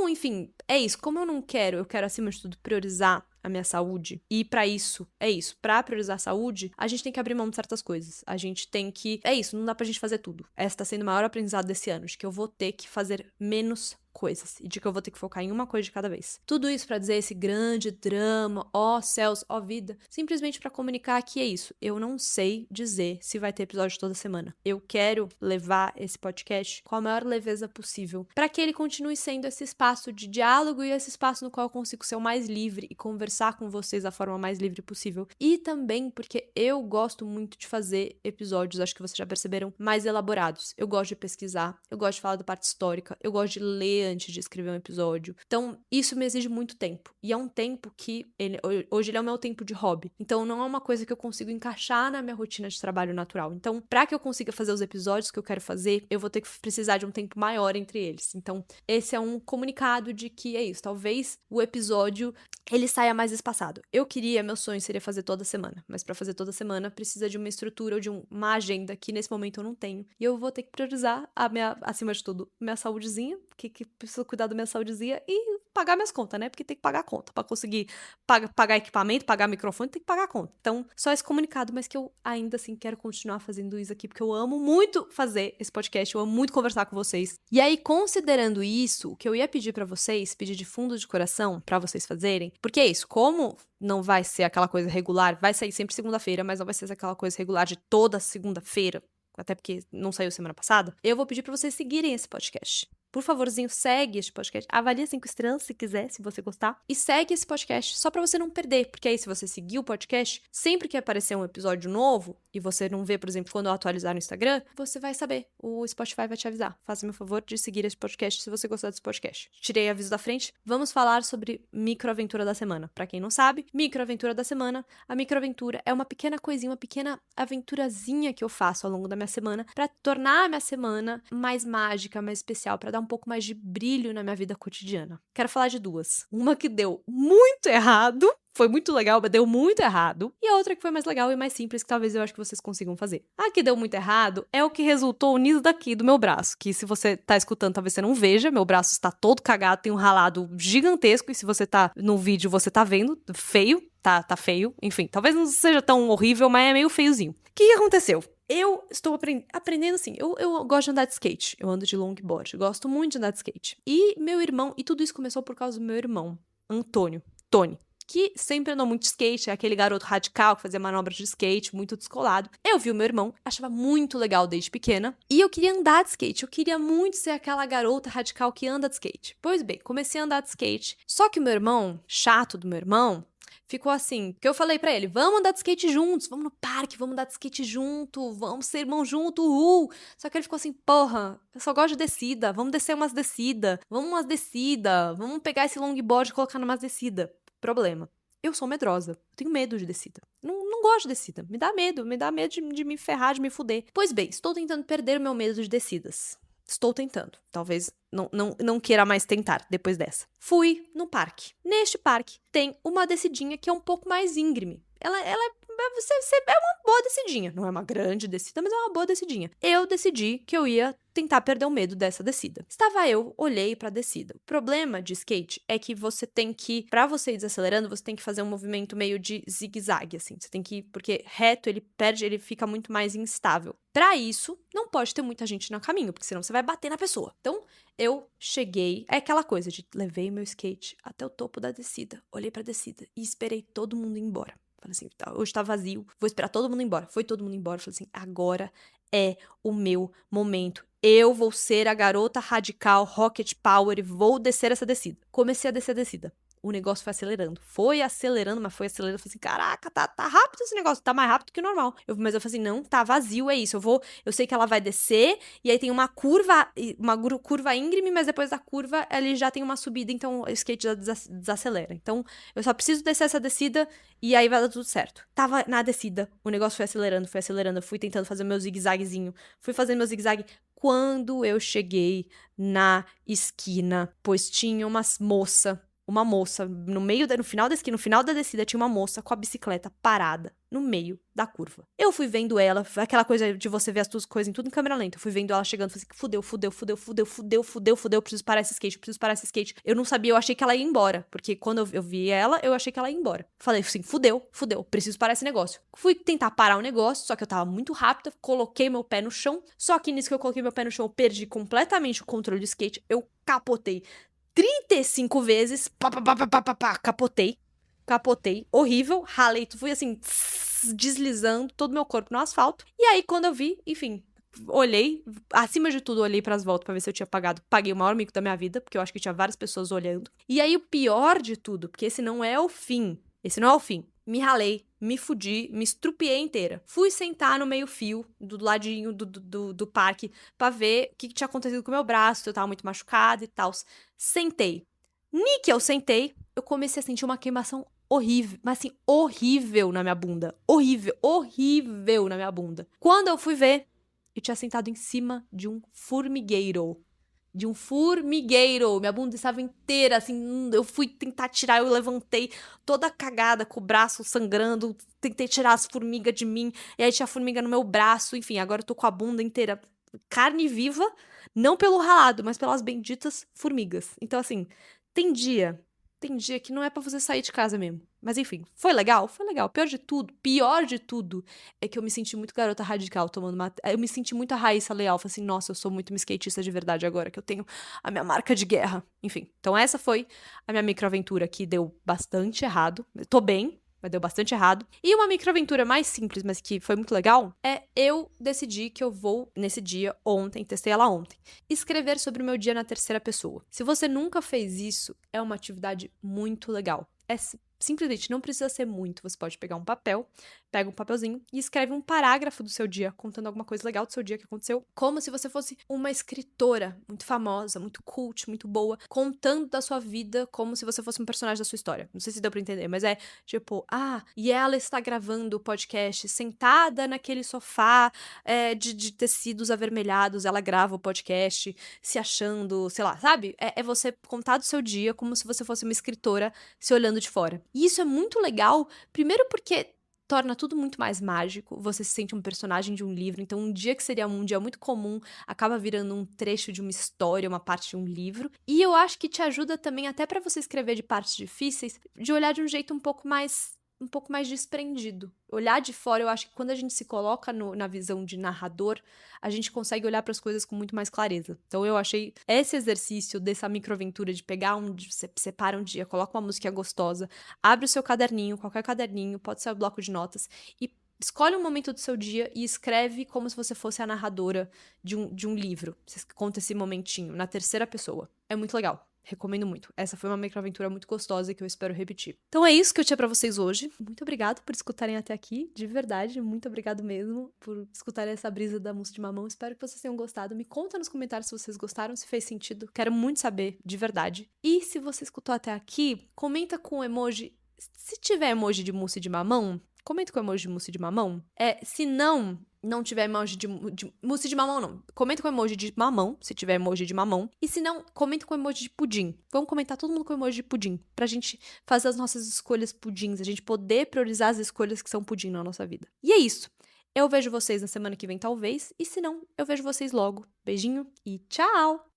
enfim, é isso. Como eu quero acima de tudo priorizar a minha saúde. E pra isso, pra priorizar a saúde, a gente tem que abrir mão de certas coisas. A gente tem que, não dá pra gente fazer tudo. Essa tá sendo o maior aprendizado desse ano, de que eu vou ter que fazer menos coisas e de que eu vou ter que focar em uma coisa de cada vez. Tudo isso pra dizer esse grande drama, ó céus, ó vida, simplesmente pra comunicar que é isso. Eu não sei dizer se vai ter episódio toda semana. Eu quero levar esse podcast com a maior leveza possível, pra que ele continue sendo esse espaço de diálogo e esse espaço no qual eu consigo ser o mais livre e conversar com vocês da forma mais livre possível. E também porque eu gosto muito de fazer episódios, acho que vocês já perceberam, mais elaborados. Eu gosto de pesquisar, eu gosto de falar da parte histórica, eu gosto de ler antes de escrever um episódio. Então, isso me exige muito tempo. E é um tempo que hoje ele é o meu tempo de hobby. Então, não é uma coisa que eu consigo encaixar na minha rotina de trabalho natural. Então, para que eu consiga fazer os episódios que eu quero fazer, eu vou ter que precisar de um tempo maior entre eles. Então, esse é um comunicado de que é isso. Talvez o episódio ele saia mais espaçado. Meu sonho seria fazer toda semana, mas para fazer toda semana precisa de uma estrutura ou de uma agenda que nesse momento eu não tenho. E eu vou ter que priorizar acima de tudo, minha saúdezinha, que preciso cuidar da minha saúdezinha e pagar minhas contas, né? Porque tem que pagar a conta. Pra conseguir pagar equipamento, pagar microfone, tem que pagar a conta. Então, só esse comunicado, mas que eu ainda assim quero continuar fazendo isso aqui, porque eu amo muito fazer esse podcast, eu amo muito conversar com vocês. E aí, considerando isso, o que eu ia pedir pra vocês, pedir de fundo de coração pra vocês fazerem, porque é isso, como não vai ser aquela coisa regular, vai sair sempre segunda-feira, mas não vai ser aquela coisa regular de toda segunda-feira, até porque não saiu semana passada, eu vou pedir pra vocês seguirem esse podcast. Por favorzinho, segue este podcast. Avalia 5 estrelas se quiser, se você gostar. E segue esse podcast só pra você não perder. Porque aí, se você seguir o podcast, sempre que aparecer um episódio novo e você não vê, por exemplo, quando eu atualizar no Instagram, você vai saber. O Spotify vai te avisar. Faça-me o favor de seguir esse podcast se você gostar desse podcast. Tirei aviso da frente. Vamos falar sobre microaventura da semana. Pra quem não sabe, microaventura da semana. A microaventura é uma pequena coisinha, uma pequena aventurazinha que eu faço ao longo da minha semana pra tornar a minha semana mais mágica, mais especial, pra dar um pouco mais de brilho na minha vida cotidiana. Quero falar de duas. Uma que deu muito errado, foi muito legal, mas deu muito errado. E a outra que foi mais legal e mais simples, que talvez eu acho que vocês consigam fazer. A que deu muito errado é o que resultou nisso daqui do meu braço, que se você tá escutando, talvez você não veja, meu braço está todo cagado, tem um ralado gigantesco, e se você tá no vídeo, você tá vendo, feio, tá feio, enfim, talvez não seja tão horrível, mas é meio feiozinho. O que aconteceu? Eu estou aprendendo assim, eu gosto de andar de skate, eu ando de longboard, gosto muito de andar de skate. E meu irmão, e tudo isso começou por causa do meu irmão, Tony, que sempre andou muito de skate, é aquele garoto radical que fazia manobras de skate, muito descolado. Eu vi o meu irmão, achava muito legal desde pequena, e eu queria andar de skate, eu queria muito ser aquela garota radical que anda de skate. Pois bem, comecei a andar de skate, só que o meu irmão, chato do meu irmão, ficou assim, que eu falei pra ele, vamos andar de skate juntos, vamos no parque, vamos andar de skate junto, vamos ser irmão junto, uhul. Só que ele ficou assim, porra, eu só gosto de descida, vamos descer umas descidas, vamos pegar esse longboard e colocar numas descida. Problema, eu sou medrosa, eu tenho medo de descida. Não gosto de descida, me dá medo de me ferrar, de me fuder. Pois bem, estou tentando perder o meu medo de descidas. Estou tentando. Talvez não queira mais tentar depois dessa. Fui no parque. Neste parque tem uma descidinha que é um pouco mais íngreme. Ela é uma boa descidinha. Não é uma grande descida, mas é uma boa descidinha. Eu decidi que eu ia tentar perder o medo dessa descida. Estava eu, olhei pra descida. O problema de skate é que você tem que, pra você ir desacelerando, você tem que fazer um movimento meio de zigue-zague, assim. Você tem que, porque reto ele fica muito mais instável. Pra isso, não pode ter muita gente no caminho, porque senão você vai bater na pessoa. Então, eu cheguei, é aquela coisa de levei meu skate até o topo da descida, olhei pra descida e esperei todo mundo ir embora. Falei assim, hoje tá vazio, vou esperar todo mundo ir embora. Foi todo mundo embora, falei assim, agora é o meu momento. Eu vou ser a garota radical, rocket power e vou descer essa descida. Comecei a descer a descida. O negócio foi acelerando. Foi acelerando, mas foi acelerando. Eu falei assim, caraca, tá rápido esse negócio. Tá mais rápido que o normal. Mas eu falei assim, não, tá vazio, é isso. Eu sei que ela vai descer, e aí tem uma curva íngreme, mas depois da curva, ele já tem uma subida, então o skate já desacelera. Então, eu só preciso descer essa descida, e aí vai dar tudo certo. Tava na descida, o negócio foi acelerando. Eu fui tentando fazer meu zigue-zaguezinho. Fui fazendo meu zigue-zague. Quando eu cheguei na esquina, pois tinha uma moça, no final da esquina, no final da descida, tinha uma moça com a bicicleta parada no meio da curva. Eu fui vendo ela, aquela coisa de você ver as tuas coisas em tudo em câmera lenta. Eu fui vendo ela chegando, falei assim, fudeu, preciso parar esse skate. Eu não sabia, eu achei que ela ia embora, porque quando eu vi ela, eu achei que ela ia embora. Falei assim, fudeu, preciso parar esse negócio. Fui tentar parar o negócio, só que eu tava muito rápida, coloquei meu pé no chão, só que nisso que eu coloquei meu pé no chão, eu perdi completamente o controle do skate, eu capotei 35 vezes, capotei, horrível, ralei, fui assim, deslizando todo meu corpo no asfalto. E aí, quando eu vi, enfim, olhei, acima de tudo, olhei pras voltas pra ver se eu tinha pagado. Paguei o maior mico da minha vida, porque eu acho que tinha várias pessoas olhando. E aí, o pior de tudo, porque esse não é o fim, me ralei, me fudi, me estrupiei inteira. Fui sentar no meio-fio, do ladinho do parque, pra ver o que tinha acontecido com o meu braço, se eu tava muito machucada e tal. Sentei. Nem que eu sentei, eu comecei a sentir uma queimação horrível, mas assim, horrível na minha bunda. Horrível na minha bunda. Quando eu fui ver, eu tinha sentado em cima de um formigueiro. Minha bunda estava inteira, assim, eu fui tentar tirar, eu levantei toda cagada, com o braço sangrando, tentei tirar as formigas de mim, e aí tinha formiga no meu braço, enfim, agora eu tô com a bunda inteira, carne viva, não pelo ralado, mas pelas benditas formigas. Então, assim, tem dia, tem dia que não é pra você sair de casa mesmo. Mas enfim, foi legal? Foi legal. Pior de tudo é que eu me senti muito garota radical tomando uma. Eu me senti muito a Raíssa Leal. Falei assim, nossa, eu sou muito uma skatista de verdade agora, que eu tenho a minha marca de guerra. Enfim, então essa foi a minha microaventura que deu bastante errado. Eu tô bem, mas deu bastante errado. E uma microaventura mais simples, mas que foi muito legal, é eu decidi que eu vou, nesse dia, ontem, testei ela ontem, escrever sobre o meu dia na terceira pessoa. Se você nunca fez isso, é uma atividade muito legal. Simplesmente não precisa ser muito. Você pode pegar um papel, pega um papelzinho e escreve um parágrafo do seu dia, contando alguma coisa legal do seu dia que aconteceu, como se você fosse uma escritora muito famosa, muito cult, muito boa, contando da sua vida como se você fosse um personagem da sua história. Não sei se deu pra entender, mas é tipo, e ela está gravando o podcast sentada naquele sofá de tecidos avermelhados, ela grava o podcast se achando, sei lá, sabe? É você contar do seu dia como se você fosse uma escritora se olhando de fora. E isso é muito legal, primeiro porque torna tudo muito mais mágico, você se sente um personagem de um livro, então um dia que seria um dia muito comum, acaba virando um trecho de uma história, uma parte de um livro. E eu acho que te ajuda também, até pra você escrever de partes difíceis, de olhar de um jeito um pouco mais desprendido. Olhar de fora, eu acho que quando a gente se coloca na visão de narrador, a gente consegue olhar para as coisas com muito mais clareza. Então eu achei esse exercício dessa microaventura de pegar você separa um dia, coloca uma música gostosa, abre o seu caderninho, qualquer caderninho, pode ser o bloco de notas, e escolhe um momento do seu dia e escreve como se você fosse a narradora de um livro. Você conta esse momentinho na terceira pessoa. É muito legal. Recomendo muito. Essa foi uma microaventura muito gostosa que eu espero repetir. Então é isso que eu tinha pra vocês hoje. Muito obrigado por escutarem até aqui, de verdade. Muito obrigado mesmo por escutarem essa brisa da mousse de mamão. Espero que vocês tenham gostado. Me conta nos comentários se vocês gostaram, se fez sentido. Quero muito saber, de verdade. E se você escutou até aqui, comenta com o emoji. Se tiver emoji de mousse de mamão, comenta com o emoji de mousse de mamão. Se não tiver emoji de mousse de mamão, não. Comenta com emoji de mamão, se tiver emoji de mamão. E se não, comenta com emoji de pudim. Vamos comentar todo mundo com emoji de pudim. Pra gente fazer as nossas escolhas pudins. A gente poder priorizar as escolhas que são pudim na nossa vida. E é isso. Eu vejo vocês na semana que vem, talvez. E se não, eu vejo vocês logo. Beijinho e tchau!